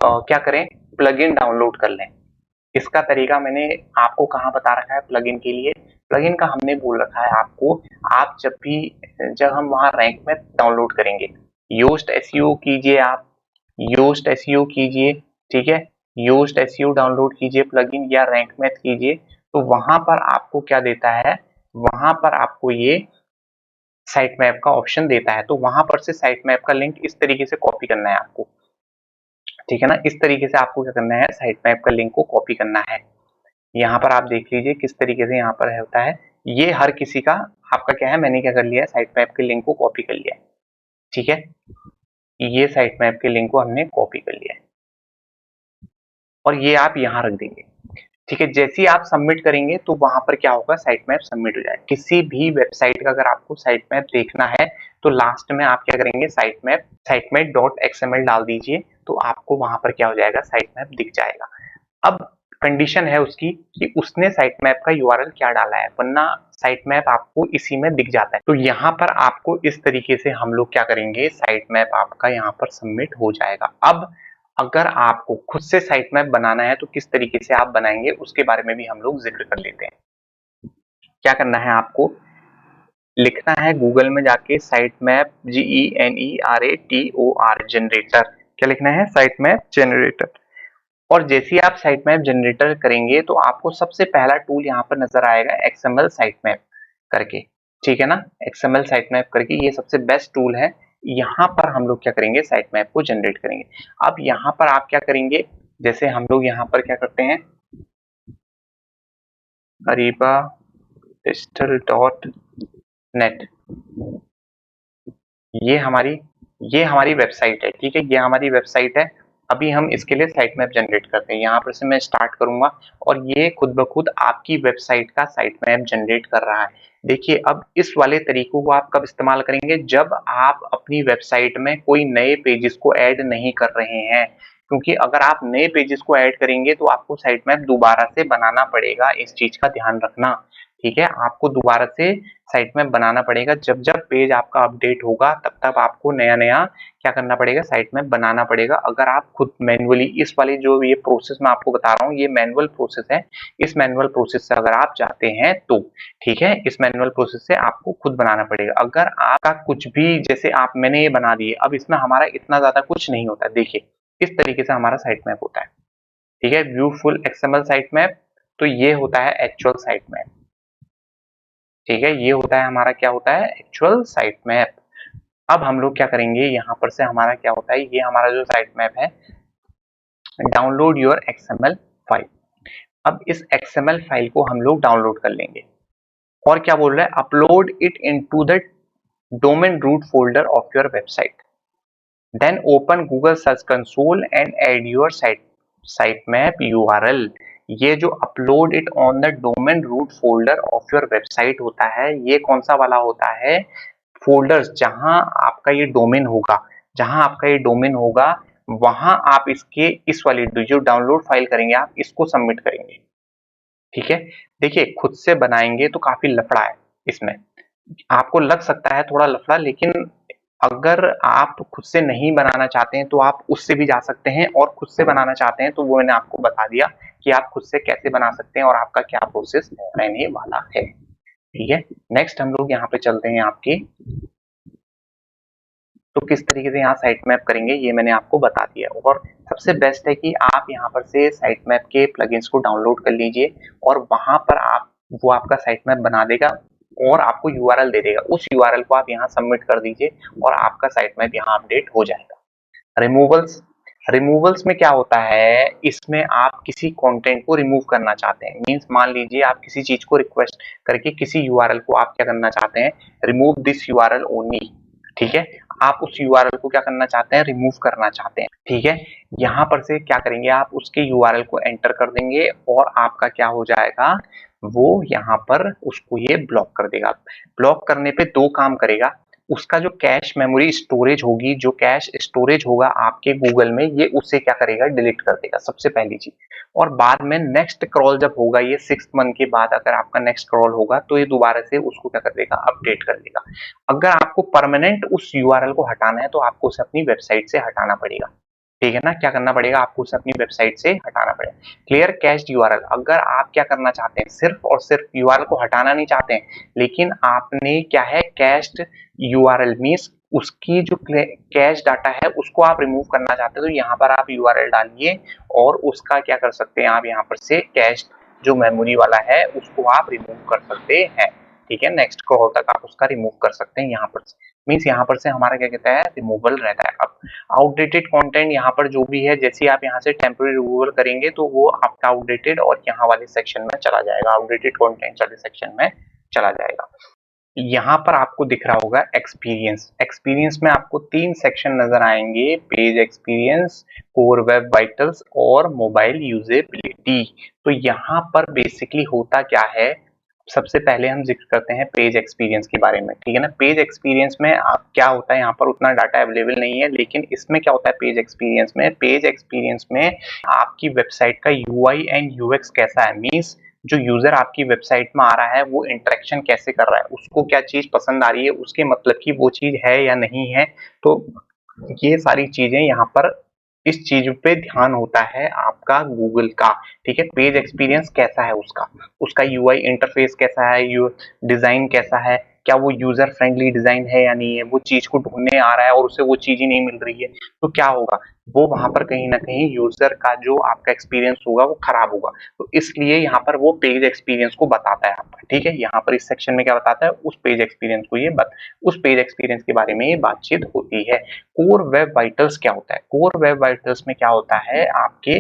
क्या करें, प्लगइन डाउनलोड कर लें। इसका तरीका मैंने आपको कहाँ बता रखा है, प्लगइन के लिए। प्लगइन का हमने बोल रखा है आपको, आप जब हम वहां रैंक मैप डाउनलोड करेंगे, योस्ट एसईओ कीजिए आप, योस्ट एसईओ कीजिए। ठीक है, योस्ट एसईओ डाउनलोड कीजिए प्लगइन, या रैंक मैप कीजिए। तो वहां पर आपको क्या देता है, वहां पर आपको ये साइट मैप का ऑप्शन देता है। तो वहां पर से साइट मैप का लिंक इस तरीके से कॉपी करना है आपको। ठीक है ना, इस तरीके से आपको क्या करना है, साइट मैप का लिंक को कॉपी करना है। यहाँ पर आप देख लीजिए किस तरीके से यहाँ पर होता है। ये हर किसी का, आपका क्या है, मैंने क्या कर लिया है, साइट मैप के लिंक को कॉपी कर लिया है। ठीक है, ये साइट मैप के लिंक को हमने कॉपी कर लिया है। और ये आप यहाँ रख देंगे। ठीक है, जैसे ही आप सबमिट करेंगे तो वहां पर क्या होगा, साइट मैप सबमिट हो जाएगा। किसी भी वेबसाइट का अगर आपको साइट मैप देखना है तो लास्ट में आप क्या करेंगे, साइट मैप डॉट एक्सएमएल डाल दीजिए, तो आपको वहां पर क्या हो जाएगा, साइट मैप दिख जाएगा। अब कंडीशन है उसकी कि उसने साइट मैप का यूआरएल क्या डाला है, वरना साइट मैप आपको इसी में दिख जाता है। तो यहाँ पर आपको इस तरीके से हम लोग क्या करेंगे, साइट मैप आपका यहाँ पर सबमिट हो जाएगा। अब अगर आपको खुद से साइट मैप बनाना है तो किस तरीके से आप बनाएंगे उसके बारे में भी हम लोग जिक्र कर लेते हैं। क्या करना है, आपको लिखना है गूगल में जाके साइट मैप GENERATOR जनरेटर। क्या लिखना है, साइट मैप जनरेटर। और जैसे ही आप साइट मैप जनरेटर करेंगे तो आपको सबसे पहला टूल यहाँ पर नजर आएगा एक्सएमएल साइट मैप करके। ठीक है ना, एक्सएमएल साइट मैप करके ये सबसे बेस्ट टूल है। यहाँ पर हम लोग क्या करेंगे, साइट मैप को जनरेट करेंगे। अब यहाँ पर आप क्या करेंगे, जैसे हम लोग यहाँ पर क्या करते हैं, अरीबा डिजिटल डॉट नेट, ये हमारी वेबसाइट है। ठीक है, ये हमारी वेबसाइट है। अभी हम इसके लिए साइट मैप जनरेट करते हैं। यहाँ पर से मैं स्टार्ट करूंगा और ये खुद ब खुद आपकी वेबसाइट का साइट मैप जनरेट कर रहा है। देखिए, अब इस वाले तरीकों को आप कब इस्तेमाल करेंगे, जब आप अपनी वेबसाइट में कोई नए पेजेस को ऐड नहीं कर रहे हैं। क्योंकि अगर आप नए पेजेस को ऐड करेंगे तो आपको साइट मैप दोबारा से बनाना पड़ेगा, इस चीज का ध्यान रखना। ठीक है, आपको दोबारा से साइट मैप बनाना पड़ेगा। जब जब पेज आपका अपडेट होगा तब तब आपको नया नया क्या करना पड़ेगा, साइट मैप बनाना पड़ेगा। अगर आप खुद मैन्युअली इस वाली जो ये प्रोसेस मैं आपको बता रहा हूँ, ये मैनुअल प्रोसेस है। इस मैनुअल प्रोसेस से अगर आप जाते हैं तो ठीक है, इस मैनुअल प्रोसेस से आपको खुद बनाना पड़ेगा। अगर आपका कुछ भी, जैसे आप मैंने ये बना दिए, अब इसमें हमारा इतना ज्यादा कुछ नहीं होता। देखिए इस तरीके से हमारा साइट मैप होता है। ठीक है, view full XML site map, तो ये होता है एक्चुअल साइट मैप। ठीक है, ये होता है हमारा, क्या होता है, एक्चुअल साइट मैप। अब हम लोग क्या करेंगे, यहाँ पर से हमारा क्या होता है, ये हमारा जो साइट मैप है, डाउनलोड योर एक्सएमएल फाइल। अब इस एक्सएमएल फाइल को हम लोग डाउनलोड कर लेंगे। और क्या बोल रहा है, upload it into the domain root folder of your website, then open Google search console and add your site map URL. ये जो upload it on the domain root folder of your website होता है, ये कौन सा वाला होता है, फोल्डर्स जहां आपका ये डोमेन होगा, वहां आप इसके इस वाली जो डाउनलोड फाइल करेंगे आप इसको सबमिट करेंगे। ठीक है, देखिए खुद से बनाएंगे तो काफी लफड़ा है इसमें, आपको लग सकता है थोड़ा लफड़ा, लेकिन अगर आप खुद से नहीं बनाना चाहते हैं तो आप उससे भी जा सकते हैं, और खुद से बनाना चाहते हैं तो वो मैंने आपको बता दिया कि आप खुद से कैसे बना सकते हैं और आपका क्या प्रोसेस रहने वाला है। ठीक है, नेक्स्ट हम लोग यहाँ पे चलते हैं आपके, तो किस तरीके से यहाँ साइट मैप करेंगे ये मैंने आपको बता दिया। और सबसे बेस्ट है कि आप यहाँ पर से साइट मैप के प्लगइन्स को डाउनलोड कर लीजिए और वहां पर आप, वो आपका साइट मैप बना देगा और आपको यूआरएल दे देगा। उस यूआरएल को आप यहाँ सबमिट कर दीजिए और आपका साइट मैप यहाँ अपडेट हो जाएगा। रिमूवल्स, रिमूवल्स में क्या होता है, इसमें आप किसी कंटेंट को रिमूव करना चाहते हैं, मींस मान लीजिए आप किसी चीज को रिक्वेस्ट करके किसी यूआरएल को आप क्या करना चाहते हैं, रिमूव दिस यूआरएल ओनली। ठीक है, आप उस यूआरएल को क्या करना चाहते हैं, रिमूव करना चाहते हैं। ठीक है, यहाँ पर से क्या करेंगे, आप उसके यूआरएल को एंटर कर देंगे और आपका क्या हो जाएगा, वो यहाँ पर उसको ये ब्लॉक कर देगा। ब्लॉक करने पे दो काम करेगा, उसका जो कैश मेमोरी स्टोरेज होगी, जो कैश स्टोरेज होगा आपके गूगल में, ये उससे क्या करेगा, डिलीट कर देगा सबसे पहली चीज। और बाद में नेक्स्ट क्रॉल जब होगा, ये 6 मंथ के बाद अगर आपका नेक्स्ट क्रॉल होगा तो ये दोबारा से उसको क्या कर देगा, अपडेट कर देगा। अगर आपको परमानेंट उस यूआरएल को हटाना है तो आपको उसे अपनी वेबसाइट से हटाना पड़ेगा। ठीक है ना, क्या करना पड़ेगा, आपको उसे अपनी वेबसाइट से हटाना पड़ेगा। क्लियर कैश्ड यूआरएल, अगर आप क्या करना चाहते हैं, सिर्फ और सिर्फ यूआरएल को हटाना नहीं चाहते हैं, लेकिन आपने क्या है, कैश्ड यूआरएल मींस उसकी जो कैश डाटा है उसको आप रिमूव करना चाहते हैं, तो यहाँ पर आप यूआरएल डालिए और उसका क्या कर सकते हैं, आप यहाँ पर से कैश जो मेमोरी वाला है उसको आप रिमूव कर सकते हैं। ठीक है, नेक्स्ट क्रॉल तक आप उसका रिमूव कर सकते हैं। यहाँ पर मीन्स यहाँ पर से हमारा क्या कहता है, रिमूवल रहता है। अब आउटडेटेड कंटेंट यहाँ पर जो भी है, जैसे आप यहाँ से टेम्पररी रिमूवल करेंगे तो वो आपका आउटडेटेड और यहाँ वाले सेक्शन में चला जाएगा, आउटडेटेड कंटेंट वाले सेक्शन में चला जाएगा। यहाँ पर आपको दिख रहा होगा एक्सपीरियंस। एक्सपीरियंस में आपको 3 सेक्शन नजर आएंगे, page experience, core web vitals और मोबाइल यूजेबिलिटी। तो यहाँ पर बेसिकली होता क्या है, सबसे पहले हम जिक्र करते हैं पेज एक्सपीरियंस के बारे में, ठीक है ना। पेज एक्सपीरियंस में आप क्या होता है, यहाँ पर उतना डाटा अवेलेबल नहीं है, लेकिन इसमें क्या होता है पेज एक्सपीरियंस में, पेज एक्सपीरियंस में आपकी वेबसाइट का यूआई एंड यूएक्स कैसा है, मीन्स जो यूजर आपकी वेबसाइट में आ रहा है वो इंटरेक्शन कैसे कर रहा है, उसको क्या चीज पसंद आ रही है, उसके मतलब की वो चीज है या नहीं है। तो ये सारी चीजें यहाँ पर इस चीज पे ध्यान होता है आपका गूगल का, ठीक है। पेज एक्सपीरियंस कैसा है उसका, उसका यूआई इंटरफेस कैसा है, यू डिजाइन कैसा है, क्या वो यूजर फ्रेंडली डिजाइन है या नहीं है, वो चीज को ढूंढने आ रहा है और उसे वो चीज ही नहीं मिल रही है, तो क्या होगा, वो वहां पर कहीं ना कहीं यूजर का जो आपका एक्सपीरियंस होगा वो खराब होगा। तो इसलिए यहाँ पर वो पेज एक्सपीरियंस को बताता है आपका, ठीक है। यहाँ पर इस सेक्शन में क्या बताता है, उस पेज एक्सपीरियंस को उस पेज एक्सपीरियंस के बारे में ये बातचीत होती है। कोर वेब वाइटल्स क्या होता है, कोर वेब वाइटल्स में क्या होता है आपके,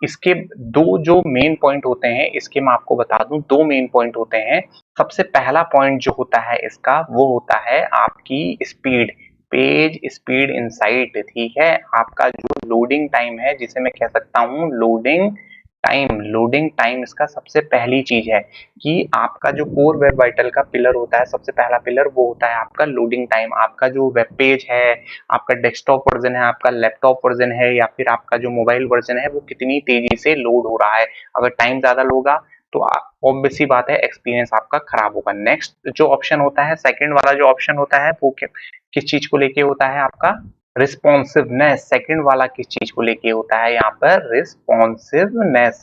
इसके दो जो मेन पॉइंट होते हैं, इसके मैं आपको बता दूं, दो मेन पॉइंट होते हैं। सबसे पहला पॉइंट जो होता है इसका, वो होता है आपकी स्पीड, पेज स्पीड इनसाइट, ठीक है। आपका जो लोडिंग टाइम है, जिसे मैं कह सकता हूँ लोडिंग टाइम इसका सबसे पहली चीज है कि आपका जो कोर वेब वाइटल का पिलर होता है, सबसे पहला पिलर वो होता है आपका लोडिंग टाइम। आपका जो वेब पेज है, आपका डेस्कटॉप वर्जन है, आपका लैपटॉप वर्जन है, या फिर आपका जो मोबाइल वर्जन है, वो कितनी तेजी से लोड हो रहा है। अगर टाइम ज्यादा लोगा तो ऑब्वियस सी बात है एक्सपीरियंस आपका खराब होगा। नेक्स्ट जो ऑप्शन होता है, सेकंड वाला जो ऑप्शन होता है, वो किस चीज को लेके होता है आपका, रिस्पॉन्सिवनेस। सेकंड वाला किस चीज को लेके होता है यहाँ पर,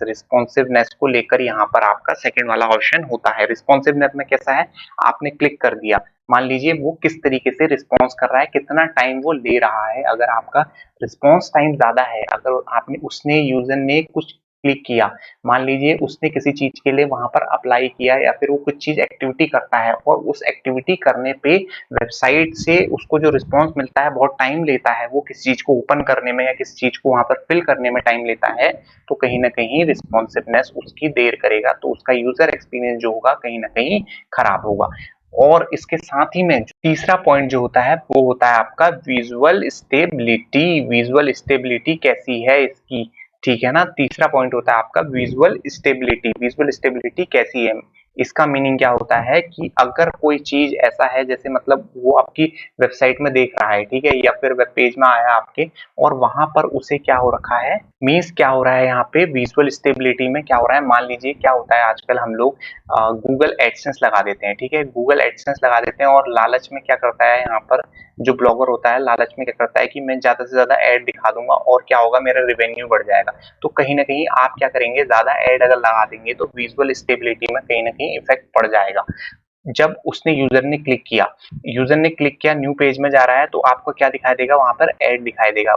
रिस्पॉन्सिवनेस को लेकर यहाँ पर आपका सेकंड वाला ऑप्शन होता है। रिस्पॉन्सिवनेस में कैसा है, आपने क्लिक कर दिया, मान लीजिए वो किस तरीके से रिस्पॉन्स कर रहा है, कितना टाइम वो ले रहा है। अगर आपका रिस्पॉन्स टाइम ज्यादा है, अगर आपने उसने यूजर ने कुछ क्लिक किया, मान लीजिए उसने किसी चीज के लिए वहां पर अप्लाई किया, या फिर वो कुछ चीज एक्टिविटी करता है और उस एक्टिविटी करने पे वेबसाइट से उसको जो रिस्पॉन्स मिलता है बहुत टाइम लेता है, वो किसी चीज को ओपन करने में या किसी चीज को वहां पर फिल करने में टाइम लेता है, तो कहीं ना कहीं रिस्पॉन्सिवनेस उसकी देर करेगा, तो उसका यूजर एक्सपीरियंस जो होगा कहीं ना कहीं खराब होगा। और इसके साथ ही में तीसरा पॉइंट जो होता है वो होता है आपका विजुअल स्टेबिलिटी। विजुअल स्टेबिलिटी कैसी है इसकी, ठीक है ना। तीसरा पॉइंट होता है आपका विजुअल स्टेबिलिटी। विजुअल स्टेबिलिटी कैसी है, इसका मीनिंग क्या होता है कि अगर कोई चीज ऐसा है, जैसे मतलब वो आपकी वेबसाइट में देख रहा है, ठीक है, या फिर वेब पेज में आया आपके, और वहां पर उसे क्या हो रखा है, मीन्स क्या हो रहा है यहाँ पे विजुअल स्टेबिलिटी में क्या हो रहा है, मान लीजिए क्या होता है आजकल हम लोग गूगल एडसेंस लगा देते हैं, ठीक है, गूगल एडसेंस लगा देते हैं, और लालच में क्या करता है यहाँ पर जो ब्लॉगर होता है, लालच में क्या करता है कि मैं ज्यादा से ज्यादा ऐड दिखा दूंगा और क्या होगा, मेरा रेवेन्यू बढ़ जाएगा। तो कहीं ना कहीं आप क्या करेंगे, ज्यादा ऐड अगर लगा देंगे तो विजुअल स्टेबिलिटी में कहीं ना कहीं इफेक्ट पड़ जाएगा। जब उसने यूजर ने क्लिक किया, न्यू पेज में जा रहा है, तो आपको क्या दिखाई देगा, वहां पर ऐड दिखाई देगा।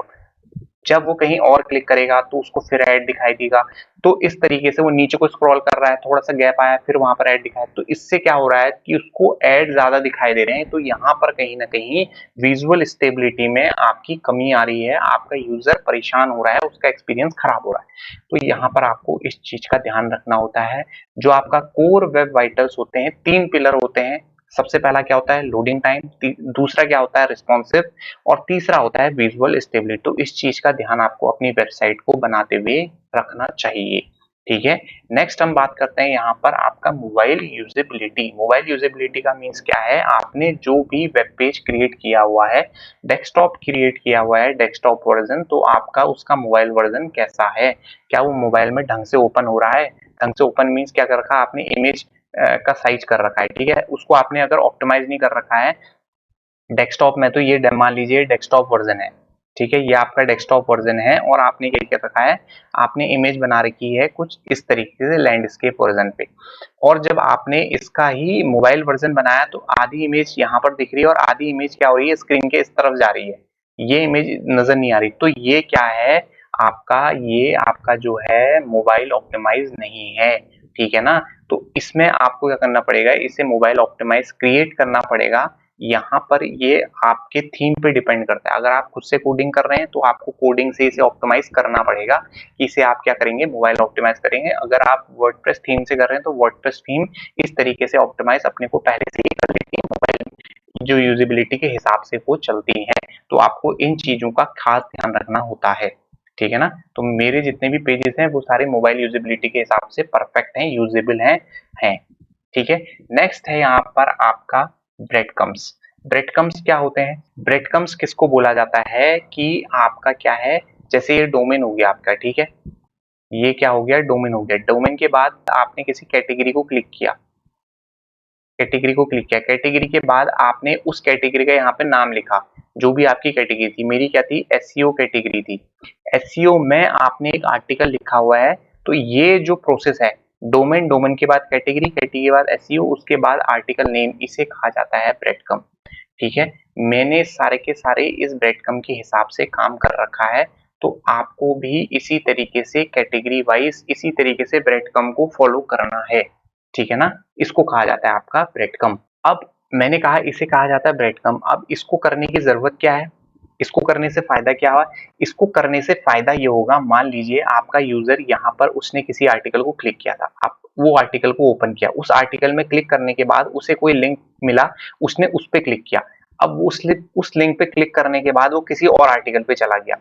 जब वो कहीं और क्लिक करेगा तो उसको फिर ऐड दिखाई देगा। तो इस तरीके से वो नीचे को स्क्रॉल कर रहा है, थोड़ा सा गैप आया, फिर वहां पर ऐड दिखाया, तो इससे क्या हो रहा है कि उसको ऐड ज्यादा दिखाई दे रहे हैं। तो यहाँ पर कहीं ना कहीं विजुअल स्टेबिलिटी में आपकी कमी आ रही है, आपका यूजर परेशान हो रहा है, उसका एक्सपीरियंस खराब हो रहा है। तो यहाँ पर आपको इस चीज का ध्यान रखना होता है। जो आपका कोर वेब वाइटल्स होते हैं, 3 पिलर होते हैं। सबसे पहला क्या होता है, लोडिंग टाइम, दूसरा क्या होता है, रिस्पॉन्सिव, और तीसरा होता है विजुअल स्टेबिलिटी। तो इस चीज का ध्यान आपको अपनी वेबसाइट को बनाते हुए रखना चाहिए, ठीक है। नेक्स्ट हम बात करते हैं यहाँ पर आपका मोबाइल यूजेबिलिटी। मोबाइल यूजेबिलिटी का मीन्स क्या है, आपने जो भी वेब पेज क्रिएट किया हुआ है, डेस्कटॉप क्रिएट किया हुआ है, डेस्कटॉप वर्जन, तो आपका उसका मोबाइल वर्जन कैसा है, क्या वो मोबाइल में ढंग से ओपन हो रहा है। ढंग से ओपन मीन्स क्या कर रखा है आपने, इमेज का साइज कर रखा है, ठीक है, उसको आपने अगर ऑप्टिमाइज नहीं कर रखा है डेस्कटॉप में, तो ये मान लीजिए डेस्कटॉप वर्जन है, ठीक है, ये आपका डेस्कटॉप वर्जन है, और आपने क्या कर रखा है, आपने इमेज बना रखी है कुछ इस तरीके से लैंडस्केप वर्जन पे, और जब आपने इसका ही मोबाइल वर्जन बनाया तो आधी इमेज यहाँ पर दिख रही है और आधी इमेज क्या हो रही है, स्क्रीन के इस तरफ जा रही है, ये इमेज नजर नहीं आ रही। तो ये क्या है आपका, ये आपका जो है मोबाइल ऑप्टिमाइज नहीं है, ठीक है ना। तो इसमें आपको क्या करना पड़ेगा, इसे मोबाइल ऑप्टिमाइज क्रिएट करना पड़ेगा। यहाँ पर ये आपके थीम पे डिपेंड करता है। अगर आप खुद से कोडिंग कर रहे हैं तो आपको कोडिंग से इसे ऑप्टिमाइज करना पड़ेगा, इसे आप क्या करेंगे, मोबाइल ऑप्टिमाइज करेंगे। अगर आप वर्डप्रेस थीम से कर रहे हैं तो वर्डप्रेस थीम इस तरीके से ऑप्टिमाइज अपने को पहले से ही कर लेती है। जो यूजेबिलिटी के हिसाब से वो चलती हैं। तो आपको इन चीजों का खास ध्यान रखना होता है, ठीक है ना। तो मेरे जितने भी पेजेस हैं वो सारे मोबाइल यूजेबिलिटी के हिसाब से परफेक्ट हैं, यूजेबल हैं, ठीक है। नेक्स्ट है यहाँ पर आपका ब्रेड कम्स। ब्रेड कम्स क्या होते हैं? ब्रेड कम्स किसको बोला जाता है कि आपका क्या है, जैसे ये डोमेन हो गया आपका, ठीक है, ये क्या हो गया, डोमेन हो गया। डोमेन के बाद आपने किसी कैटेगरी को क्लिक किया, कैटेगरी को क्लिक किया, कैटेगरी के बाद आपने उस कैटेगरी का यहाँ पे नाम लिखा, जो भी आपकी कैटेगरी थी। मेरी क्या थी, एसईओ कैटेगरी थी। एसईओ में आपने एक आर्टिकल लिखा हुआ है। तो ये जो प्रोसेस है, डोमेन, डोमेन के बाद कैटेगरी, कैटेगरी के बाद एसईओ, उसके बाद आर्टिकल नेम, इसे कहा जाता है ब्रेडकम, ठीक है। मैंने सारे के सारे इस ब्रेडकम के हिसाब से काम कर रखा है। तो आपको भी इसी तरीके से कैटेगरी वाइज इसी तरीके से ब्रेडकम को फॉलो करना है, ठीक है ना। इसको कहा जाता है आपका ब्रेडकम। अब मैंने कहा इसे कहा जाता है ब्रेडकम। अब इसको करने की जरूरत क्या है, इसको करने से फायदा क्या हुआ? इसको करने से फायदा ये होगा, मान लीजिए आपका यूजर यहाँ पर उसने किसी आर्टिकल को क्लिक किया था, आप वो आर्टिकल को ओपन किया, उस आर्टिकल में क्लिक करने के बाद उसे कोई लिंक मिला, उसने उस पर क्लिक किया। अब उस लिंक पे क्लिक करने के बाद वो किसी और आर्टिकल पे चला गया,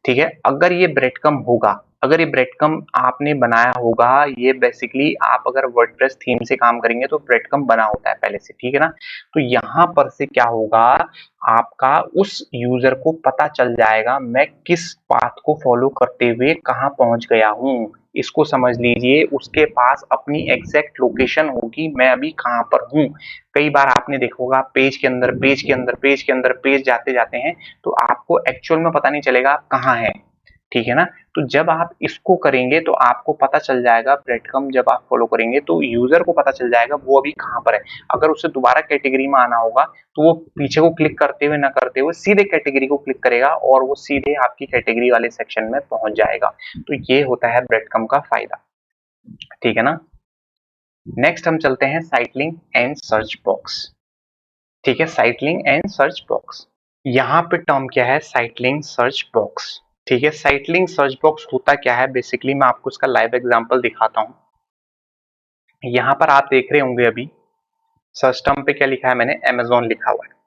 ठीक है। अगर ये ब्रेडकम होगा, अगर ये ब्रेडकम आपने बनाया होगा, ये बेसिकली आप अगर वर्डप्रेस थीम से काम करेंगे तो ब्रेडकम बना होता है पहले से, ठीक है ना। तो यहाँ पर से क्या होगा, आपका उस यूजर को पता चल जाएगा मैं किस पाथ को फॉलो करते हुए कहाँ पहुंच गया हूँ। इसको समझ लीजिए, उसके पास अपनी एग्जैक्ट लोकेशन होगी, मैं अभी कहाँ पर हूँ। कई बार आपने देखा होगा पेज के अंदर पेज के अंदर पेज के अंदर पेज जाते जाते हैं, तो आपको एक्चुअल में पता नहीं चलेगा आप कहाँ हैं, ठीक है ना। तो जब आप इसको करेंगे तो आपको पता चल जाएगा, ब्रेडकम जब आप फॉलो करेंगे तो यूजर को पता चल जाएगा वो अभी कहाँ पर है। अगर उसे दोबारा कैटेगरी में आना होगा तो वो पीछे को क्लिक करते हुए ना करते हुए सीधे कैटेगरी को क्लिक करेगा और वो सीधे आपकी कैटेगरी वाले सेक्शन में पहुंच जाएगा। तो ये होता है ब्रेडकम का फायदा, ठीक है ना। नेक्स्ट हम चलते हैं site link and search box, ठीक है। Site link and search box, यहाँ पे टर्म क्या है, साइट लिंक सर्च बॉक्स, ठीक है। साइट लिंक सर्च बॉक्स होता क्या है, बेसिकली मैं आपको इसका लाइव एग्जांपल दिखाता हूँ। यहाँ पर आप देख रहे होंगे अभी सर्च टर्म पे क्या लिखा है, मैंने अमेजोन लिखा हुआ है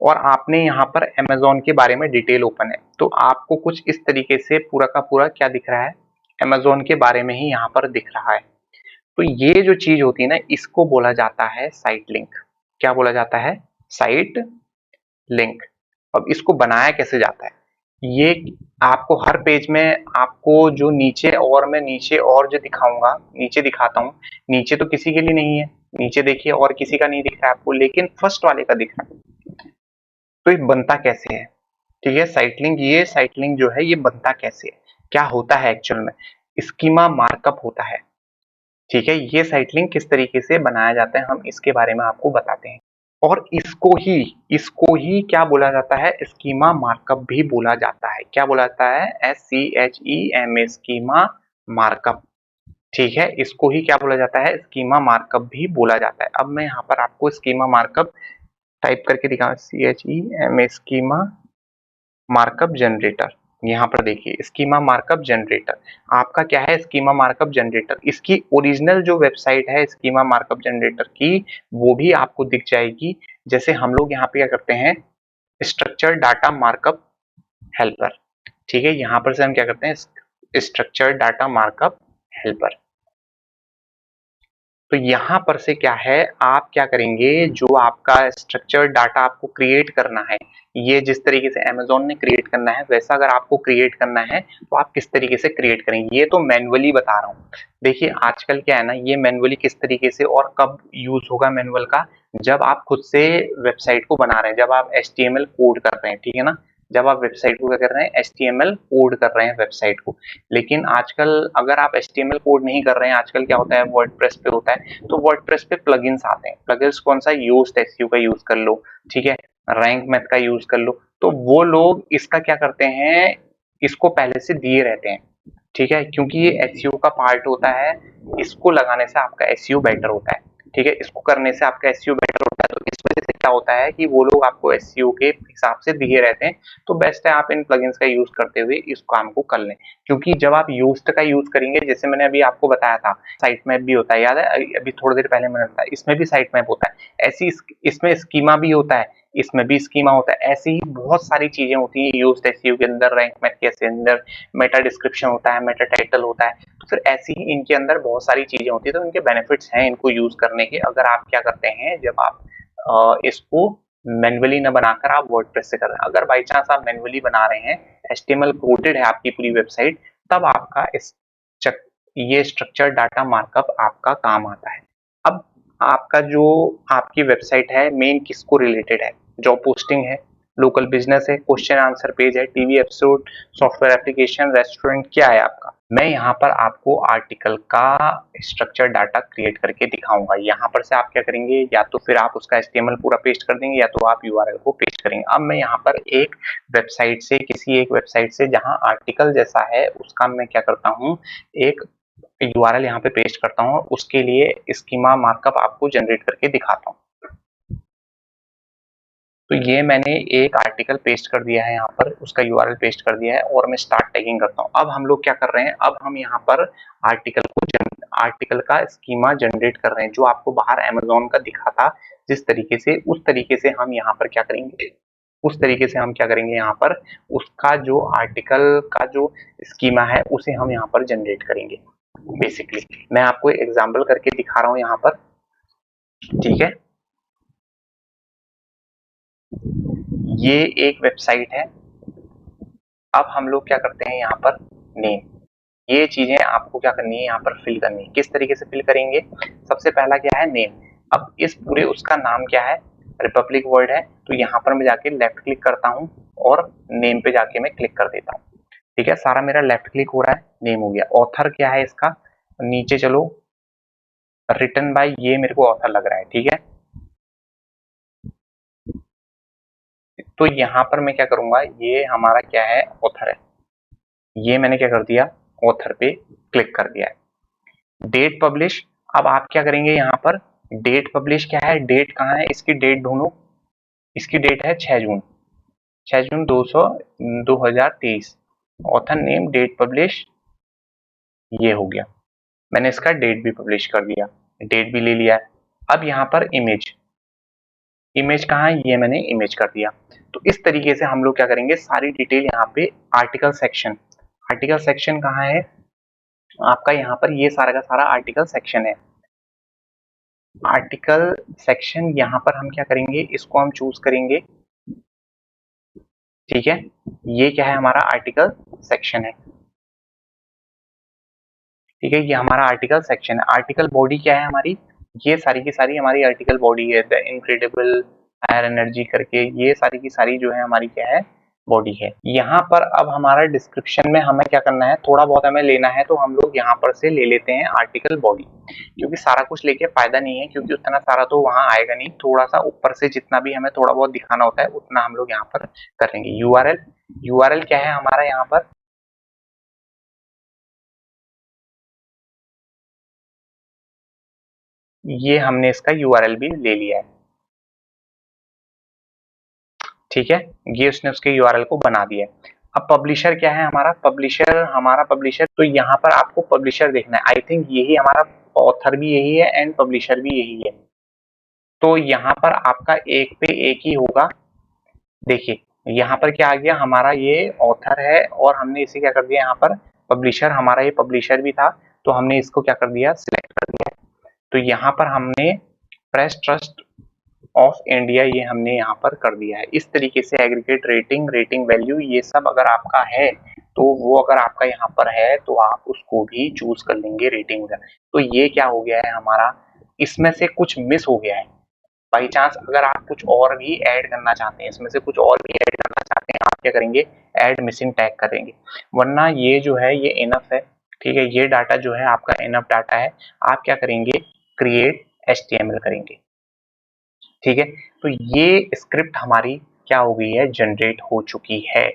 और आपने यहाँ पर अमेजोन के बारे में डिटेल ओपन है, तो आपको कुछ इस तरीके से पूरा का पूरा क्या दिख रहा है, अमेजोन के बारे में ही यहाँ पर दिख रहा है। तो ये जो चीज होती है ना, इसको बोला जाता है साइट लिंक। क्या बोला जाता है, साइट लिंक। अब इसको बनाया कैसे जाता है, ये आपको हर पेज में आपको जो नीचे, और मैं नीचे और जो दिखाऊंगा, नीचे दिखाता हूँ, नीचे तो किसी के लिए नहीं है, नीचे देखिए और किसी का नहीं दिख रहा है आपको, लेकिन फर्स्ट वाले का दिख रहा है। तो ये बनता कैसे है, ठीक है। साइट लिंक, ये साइट लिंक जो है ये बनता कैसे है, क्या होता है एक्चुअल में, स्कीमा मार्कअप होता है, ठीक है। ये साइट लिंक किस तरीके से बनाया जाता है हम इसके बारे में आपको बताते हैं। और इसको ही क्या बोला जाता है, स्कीमा मार्कअप भी बोला जाता है। क्या बोला जाता है, SCHEMA, स्कीमा मार्कअप, ठीक है। इसको ही क्या बोला जाता है, स्कीमा मार्कअप भी बोला जाता है। अब मैं यहाँ पर आपको स्कीमा मार्कअप टाइप करके दिखा, CHEMA, स्कीमा मार्कअप जनरेटर। यहाँ पर देखिए स्कीमा मार्कअप जनरेटर, आपका क्या है, स्कीमा मार्कअप जनरेटर। इसकी ओरिजिनल जो वेबसाइट है स्कीमा मार्कअप जनरेटर की, वो भी आपको दिख जाएगी। जैसे हम लोग यहाँ पे क्या करते हैं, स्ट्रक्चर डाटा मार्कअप हेल्पर, ठीक है। यहाँ पर से हम क्या करते हैं, स्ट्रक्चर डाटा मार्कअप हेल्पर। तो यहाँ पर से क्या है, आप क्या करेंगे, जो आपका स्ट्रक्चर डाटा आपको क्रिएट करना है, ये जिस तरीके से अमेजोन ने क्रिएट करना है वैसा अगर आपको क्रिएट करना है तो आप किस तरीके से क्रिएट करेंगे। ये तो मैन्युअली बता रहा हूँ। देखिए आजकल क्या है ना, ये मैन्युअली किस तरीके से और कब यूज होगा मैनुअल का, जब आप खुद से वेबसाइट को बना रहे हैं, जब आप HTML कोड कर रहे हैं, ठीक है ना। जब आप वेबसाइट को क्या कर रहे हैं, HTML कोड कर रहे हैं वेबसाइट को। लेकिन आजकल अगर आप HTML कोड नहीं कर रहे हैं, आजकल क्या होता है, वर्डप्रेस पे होता है, तो वर्डप्रेस पे प्लगइन्स आते हैं। प्लगइन्स कौन सा, योस्ट SEO का यूज कर लो, ठीक है, रैंक मैथ का यूज कर लो। तो वो लोग इसका क्या करते हैं, इसको पहले से दिए रहते हैं, ठीक है, क्योंकि ये SEO का पार्ट होता है। इसको लगाने से आपका SEO बेटर होता है, ठीक है, इसको करने से आपका SEO बेटर होता है। तो इस वजह से क्या होता है कि वो लोग आपको एसईओ के हिसाब से दिए रहते हैं, तो बेस्ट है आप इन प्लगइन्स का यूज करते हुए इस काम को कर लें। क्योंकि जब आप यूज्ड का यूज करेंगे, जैसे मैंने अभी आपको बताया था साइट मैप भी होता है, याद है अभी थोड़ी देर पहले मैंने बताया, इसमें भी साइट मैप होता है, ऐसी इसमें स्कीमा भी होता है, इसमें भी स्कीमा होता है, ऐसी ही बहुत सारी चीजें होती हैं यूज्ड एसईओ के अंदर, रैंक मैथ के अंदर मेटा डिस्क्रिप्शन होता है, मेटा टाइटल होता है। तो फिर ऐसी ही इनके अंदर बहुत सारी चीजें होती है, तो इनके बेनिफिट्स हैं इनको यूज करने के। अगर आप क्या करते हैं, जब आप इसको मैन्युअली न बनाकर आप वर्डप्रेस से कर रहे हैं, अगर बाई चांस आप मैन्युअली बना रहे हैं, एचटीएमएल कोडेड है आपकी पूरी वेबसाइट, तब आपका ये स्ट्रक्चर डाटा मार्कअप आपका काम आता है। अब आपका जो आपकी वेबसाइट है मेन किसको रिलेटेड है, जॉब पोस्टिंग है, लोकल बिजनेस है, क्वेश्चन आंसर पेज है, TV episode, software application, restaurant, क्या है आपका। मैं यहाँ पर आपको आर्टिकल का स्ट्रक्चर डाटा क्रिएट करके दिखाऊंगा। यहाँ पर से आप क्या करेंगे, या तो फिर आप उसका एचटीएमएल पूरा पेस्ट कर देंगे, या तो आप यूआरएल को पेस्ट करेंगे। अब मैं यहाँ पर एक वेबसाइट से, किसी एक वेबसाइट से जहाँ आर्टिकल जैसा है उसका मैं क्या करता हूँ, एक यूआरएल यहाँ पे पेस्ट करता हूँ, उसके लिए स्कीमा मार्कअप आपको जनरेट करके दिखाता हूँ। तो ये मैंने एक आर्टिकल पेस्ट कर दिया है, यहाँ पर उसका यूआरएल पेस्ट कर दिया है, और मैं स्टार्ट टैगिंग करता हूँ। अब हम लोग क्या कर रहे हैं, अब हम यहाँ पर आर्टिकल का स्कीमा जनरेट कर रहे हैं, जो आपको बाहर अमेज़न का दिखा था जिस तरीके से, उस तरीके से हम यहाँ पर क्या करेंगे, यहाँ पर उसका जो आर्टिकल का जो स्कीमा है उसे हम यहाँ पर जनरेट करेंगे। बेसिकली मैं आपको एग्जांपल करके दिखा रहा हूँ यहाँ पर, ठीक है। ये एक वेबसाइट है। अब हम लोग क्या करते हैं, यहाँ पर नेम, ये चीजें आपको क्या करनी है, यहाँ पर फिल करनी है। किस तरीके से फिल करेंगे, सबसे पहला क्या है, नेम। अब इस पूरे उसका नाम क्या है, रिपब्लिक वर्ड है, तो यहाँ पर मैं जाके लेफ्ट क्लिक करता हूँ और नेम पे जाके मैं क्लिक कर देता हूँ। ठीक है, सारा मेरा लेफ्ट क्लिक हो रहा है, नेम हो गया। ऑथर क्या है इसका, नीचे चलो, रिटन बाय, ये मेरे को ऑथर लग रहा है, ठीक है। तो यहाँ पर मैं क्या करूंगा, ये हमारा क्या है, ऑथर है, ये मैंने क्या कर दिया, ऑथर पे क्लिक कर दिया है। डेट पब्लिश, अब आप क्या करेंगे, यहाँ पर डेट पब्लिश क्या है, डेट कहाँ है, इसकी डेट ढूंढो, इसकी डेट है 6 जून, 6 जून 2023। ऑथर नेम, डेट पब्लिश, ये हो गया, मैंने इसका डेट भी पब्लिश कर दिया, डेट भी ले लिया है। अब यहाँ पर इमेज, इमेज कहाँ है, ये मैंने इमेज कर दिया। तो इस तरीके से हम लोग क्या करेंगे, सारी डिटेल यहाँ पे आर्टिकल सेक्शन, आर्टिकल सेक्शन कहाँ है आपका, यहाँ पर ये सारा का सारा आर्टिकल सेक्शन है। आर्टिकल सेक्शन यहाँ पर हम क्या करेंगे, इसको हम चूज करेंगे, ठीक है। ये क्या है, हमारा आर्टिकल सेक्शन है, ठीक है, ये हमारा आर्टिकल सेक्शन है। आर्टिकल बॉडी क्या है हमारी, ये सारी की सारी हमारी आर्टिकल बॉडी है, द इनक्रेडिबल हायर एनर्जी करके, ये सारी की सारी जो है हमारी क्या है, बॉडी है। यहाँ पर अब हमारा डिस्क्रिप्शन में हमें क्या करना है, थोड़ा बहुत हमें लेना है, तो हम लोग यहाँ पर से ले लेते हैं आर्टिकल बॉडी, क्योंकि सारा कुछ लेके फायदा नहीं है, क्योंकि उतना सारा तो वहां आएगा नहीं, थोड़ा सा ऊपर से जितना भी हमें थोड़ा बहुत दिखाना होता है उतना हम लोग यहाँ पर करेंगे। यूआरएल, यूआरएल क्या है हमारा, यहाँ पर ये हमने इसका यूआरएल भी ले लिया है, ठीक है, ये उसने उसके यूआरएल को बना दिया है। अब पब्लिशर क्या है हमारा, पब्लिशर, तो यहाँ पर आपको पब्लिशर देखना है, आई थिंक यही हमारा ऑथर भी यही है एंड पब्लिशर भी यही है। तो यहाँ पर आपका एक पे एक ही होगा। देखिए यहाँ पर क्या आ गया, हमारा ये ऑथर है और हमने इसे क्या कर दिया, यहाँ पर पब्लिशर, हमारा ये पब्लिशर भी था, तो हमने इसको क्या कर दिया, सिलेक्ट कर दिया। तो यहाँ पर हमने प्रेस ट्रस्ट ऑफ इंडिया, ये हमने यहाँ पर कर दिया है। इस तरीके से एग्रीगेट रेटिंग, रेटिंग वैल्यू, ये सब अगर आपका है, तो वो अगर आपका यहाँ पर है तो आप उसको भी चूज कर लेंगे रेटिंग वगैरह। तो ये क्या हो गया है हमारा, इसमें से कुछ मिस हो गया है, बाई चांस अगर आप कुछ और भी ऐड करना चाहते हैं, इसमें से कुछ और भी ऐड करना चाहते हैं, आप क्या करेंगे, ऐड मिसिंग टैग करेंगे, वरना ये जो है ये इनफ है, ठीक है, ये डाटा जो है आपका इनफ डाटा है। आप क्या करेंगे, क्रिएट एचटीएमएल करेंगे, ठीक है। तो ये स्क्रिप्ट हमारी क्या हो गई है, जनरेट हो चुकी है,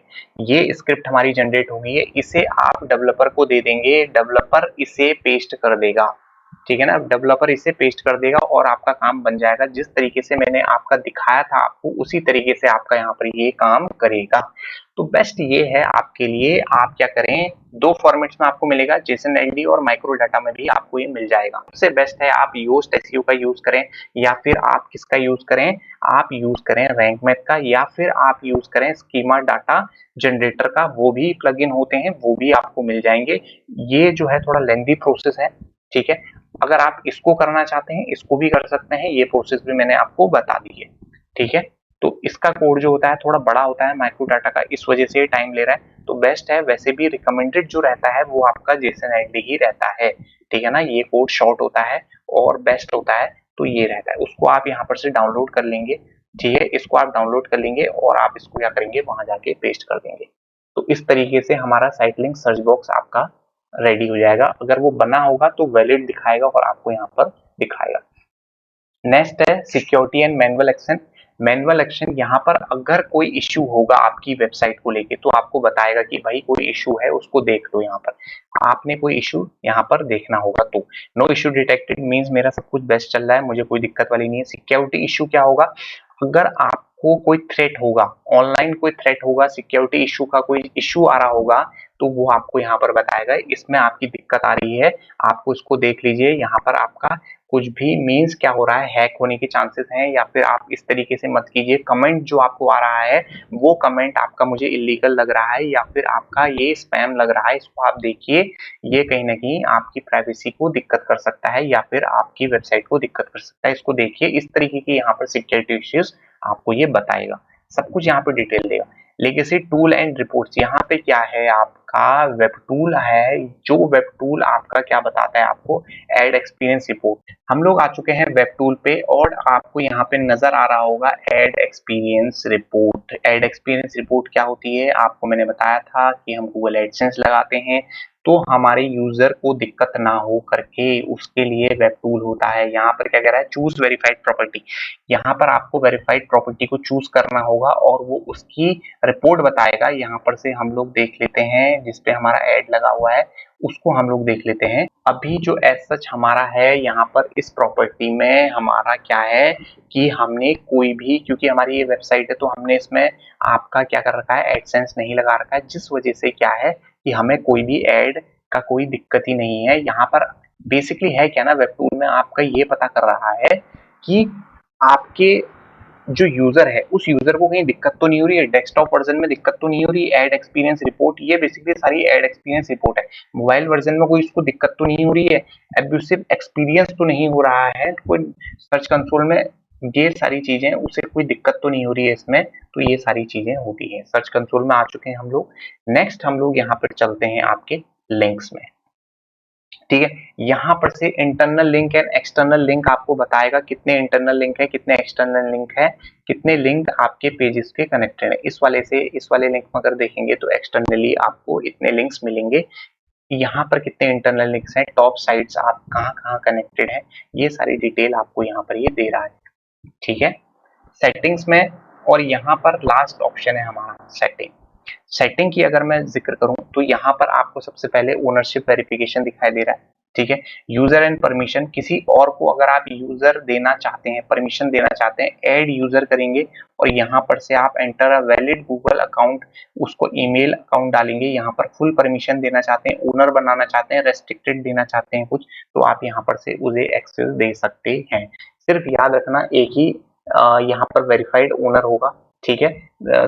ये स्क्रिप्ट हमारी जनरेट हो गई है, इसे आप डेवलपर को दे देंगे, डेवलपर इसे पेस्ट कर देगा, ठीक है ना। डेवलपर इसे पेस्ट कर देगा और आपका काम बन जाएगा। जिस तरीके से मैंने आपका दिखाया था आपको, उसी तरीके से आपका यहाँ पर ये काम करेगा। तो बेस्ट ये है आपके लिए, आप क्या करें, दो फॉर्मेट्स में आपको मिलेगा, जेसन एलडी और माइक्रो डाटा में भी आपको ये मिल जाएगा। सबसे बेस्ट है आप योस्ट एसईओ का यूज करें, या फिर आप किसका यूज करें, आप यूज करें रैंक मैथ का, या फिर आप यूज करें स्कीमा डाटा जनरेटर का। वो भी प्लगइन होते हैं, वो भी आपको मिल जाएंगे। ये जो है थोड़ा लेंथी प्रोसेस है, ठीक है। अगर आप इसको करना चाहते हैं, इसको भी कर सकते हैं, ये प्रोसेस भी मैंने आपको बता दी है, ठीक है। तो इसका कोड जो होता है थोड़ा बड़ा होता है माइक्रो डाटा का, इस वजह से टाइम ले रहा है। तो बेस्ट है, वैसे भी रिकमेंडेड जो रहता है वो आपका जेसन एलडी ही रहता है, ठीक है ना। ये कोड शॉर्ट होता है और बेस्ट होता है, तो ये रहता है। उसको आप यहाँ पर से डाउनलोड कर लेंगे, ठीक है। इसको आप डाउनलोड कर लेंगे और आप इसको क्या करेंगे, वहां जाके पेस्ट कर देंगे। तो इस तरीके से हमारा साइट लिंक सर्च बॉक्स आपका रेडी हो जाएगा। अगर वो बना होगा तो वैलिड दिखाएगा और आपको यहाँ पर दिखाएगा। नेक्स्ट है security and manual action. Manual action यहाँ पर अगर कोई इश्यू होगा आपकी वेबसाइट को लेके, तो आपको बताएगा कि भाई कोई इश्यू है, उसको देख लो। यहाँ पर आपने कोई इश्यू यहाँ पर देखना होगा। तो नो इश्यू डिटेक्टेड मींस मेरा सब कुछ बेस्ट चल रहा है, मुझे कोई दिक्कत वाली नहीं है। सिक्योरिटी इश्यू क्या होगा, अगर आपको कोई थ्रेट होगा, ऑनलाइन कोई थ्रेट होगा, सिक्योरिटी इश्यू का कोई इश्यू आ रहा होगा, तो वो आपको यहाँ पर बताएगा इसमें आपकी दिक्कत आ रही है, आपको इसको देख लीजिए। यहाँ पर आपका कुछ भी मीन्स क्या हो रहा है, हैक होने के चांसेस हैं, या फिर आप इस तरीके से मत कीजिए। कमेंट जो आपको आ रहा है वो कमेंट आपका मुझे इलीगल लग रहा है, या फिर आपका ये स्पैम लग रहा है, इसको आप देखिए। ये कहीं ना कहीं आपकी प्राइवेसी को दिक्कत कर सकता है, या फिर आपकी वेबसाइट को दिक्कत कर सकता है, इसको देखिए। इस तरीके की यहाँ पर सिक्योरिटी इश्यूज आपको ये बताएगा, सब कुछ यहाँ पे डिटेल देगा। लेगेसी टूल एंड रिपोर्ट्स, यहाँ पे क्या है, आपका वेब टूल है। जो वेब टूल आपका क्या बताता है आपको, एड एक्सपीरियंस रिपोर्ट। हम लोग आ चुके हैं वेब टूल पे और आपको यहाँ पे नजर आ रहा होगा ad experience report. Ad experience report क्या होती है, आपको मैंने बताया था कि हम गूगल एडसेंस लगाते हैं तो हमारे यूजर को दिक्कत ना हो करके, उसके लिए वेब टूल होता है। यहाँ पर क्या कह रहा है, चूज वेरीफाइड प्रॉपर्टी। यहाँ पर आपको वेरीफाइड प्रॉपर्टी को चूज करना होगा और वो उसकी रिपोर्ट बताएगा। यहाँ पर से हम लोग देख लेते हैं, जिसपे हमारा एड लगा हुआ है उसको हम लोग देख लेते हैं। अभी जो एज सच हमारा है यहाँ पर इस प्रॉपर्टी में हमारा क्या है कि हमने कोई भी, क्योंकि हमारी ये वेबसाइट है तो हमने इसमें आपका क्या कर रखा है, एडसेंस नहीं लगा रखा है, जिस वजह से क्या है कि हमें कोई भी एड का कोई दिक्कत ही नहीं है। यहाँ पर बेसिकली है क्या ना, वेब टूल में आपका ये पता कर रहा है कि आपके जो यूजर है उस यूजर को कहीं दिक्कत तो नहीं हो रही है, डेस्कटॉप वर्जन में दिक्कत तो नहीं हो रही। एड एक्सपीरियंस रिपोर्ट ये बेसिकली सारी एड एक्सपीरियंस रिपोर्ट है। मोबाइल वर्जन में कोई इसको दिक्कत तो नहीं हो रही है, एब्यूसिव एक्सपीरियंस तो नहीं हो रहा है, कोई सर्च कंसोल में ये सारी चीजें उसे कोई दिक्कत तो नहीं हो रही है इसमें। तो ये सारी चीजें होती हैं। सर्च कंसोल में आ चुके हैं हम लोग। नेक्स्ट हम लोग यहाँ पर चलते हैं आपके लिंक्स में, ठीक है। यहाँ पर से internal link and external link आपको बताएगा कितने इंटरनल लिंक है, कितने एक्सटर्नल लिंक है, कितने लिंक आपके पेजेस के कनेक्टेड है। इस वाले से इस वाले लिंक में अगर देखेंगे तो एक्सटर्नली आपको इतने लिंक्स मिलेंगे। यहाँ पर कितने इंटरनल लिंक्स हैं, टॉप साइट्स आप कहाँ कहाँ कनेक्टेड है, ये सारी डिटेल आपको यहाँ पर ये दे रहा है, ठीक है। सेटिंग्स में, और यहाँ पर लास्ट ऑप्शन है हमारा सेटिंग। सेटिंग की अगर मैं जिक्र करूं तो यहाँ पर आपको सबसे पहले ओनरशिप वेरिफिकेशन दिखाई दे रहा है, ठीक है। यूजर एंड परमिशन, किसी और को अगर आप यूजर देना चाहते हैं, परमिशन देना चाहते हैं, ऐड यूजर करेंगे और यहाँ पर से आप enter a valid Google account, उसको ईमेल अकाउंट डालेंगे। यहाँ पर फुल परमिशन देना चाहते हैं, ओनर बनाना चाहते हैं, रेस्ट्रिक्टेड देना चाहते हैं कुछ, तो आप यहाँ पर से उसे एक्सेस दे सकते हैं। सिर्फ याद रखना एक ही यहाँ पर वेरीफाइड ओनर होगा, ठीक है।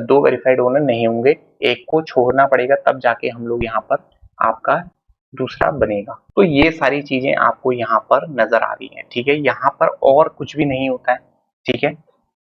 दो वेरीफाइड ओनर नहीं होंगे, एक को छोड़ना पड़ेगा, तब जाके हम लोग यहाँ पर आपका दूसरा बनेगा। तो ये सारी चीजें आपको यहाँ पर नजर आ रही हैं, ठीक है। यहाँ पर और कुछ भी नहीं होता है, ठीक है।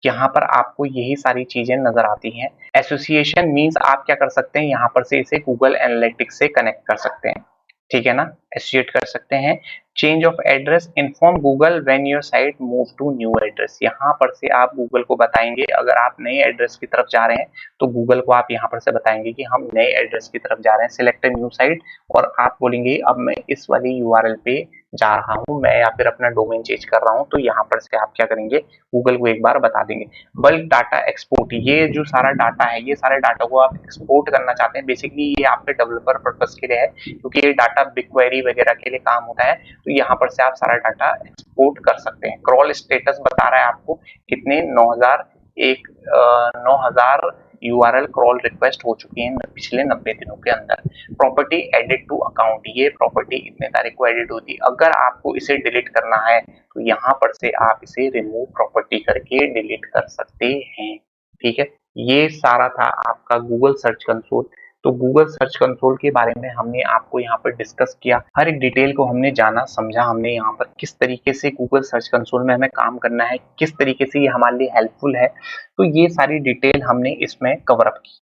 यहाँ पर आपको यही सारी चीजें नजर आती हैं। एसोसिएशन मींस आप क्या कर सकते हैं, यहाँ पर से इसे गूगल एनालिटिक्स से कनेक्ट कर सकते हैं, ठीक है ना, एसोसिएट कर सकते हैं। Change of address, inform Google when your site move to new address. यहाँ पर से आप गूगल को बताएंगे, अगर आप नए एड्रेस की तरफ जा रहे हैं तो गूगल को आप यहाँ पर से बताएंगे कि हम नए एड्रेस की तरफ जा रहे हैं। सिलेक्ट न्यू साइट, और आप बोलेंगे अब मैं इस वाली यूआरएल पे जा रहा हूँ मैं, या फिर अपना डोमेन चेंज कर रहा हूँ, तो यहाँ पर से आप क्या करेंगे, गूगल को एक बार बता देंगे। बल्क डाटा एक्सपोर्ट, ये जो सारा डाटा है, ये सारे डाटा को आप एक्सपोर्ट करना चाहते हैं, बेसिकली ये आपके डेवलपर पर्पस के लिए है, क्योंकि ये डाटा बिग क्वेरी वगैरह के लिए काम होता है। तो यहाँ पर से आप सारा डाटा एक्सपोर्ट कर सकते हैं। क्रॉल स्टेटस बता रहा है आपको कितने 9000 यूआरएल क्रॉल रिक्वेस्ट हो चुकी हैं पिछले 90 दिनों के अंदर। प्रॉपर्टी एडिड टू अकाउंट, ये प्रॉपर्टी इतने तारीख को एडिट होती है। अगर आपको इसे डिलीट करना है तो यहाँ पर से आप इसे रिमूव प्रॉपर्टी करके डिलीट कर सकते हैं। ठीक है, ये सारा था आपका गूगल सर्च कंसोल। तो गूगल सर्च कंसोल के बारे में हमने आपको यहाँ पर डिस्कस किया, हर एक डिटेल को हमने जाना समझा। हमने यहाँ पर किस तरीके से गूगल सर्च कंसोल में हमें काम करना है, किस तरीके से ये हमारे लिए हेल्पफुल है, तो ये सारी डिटेल हमने इसमें कवर अप की।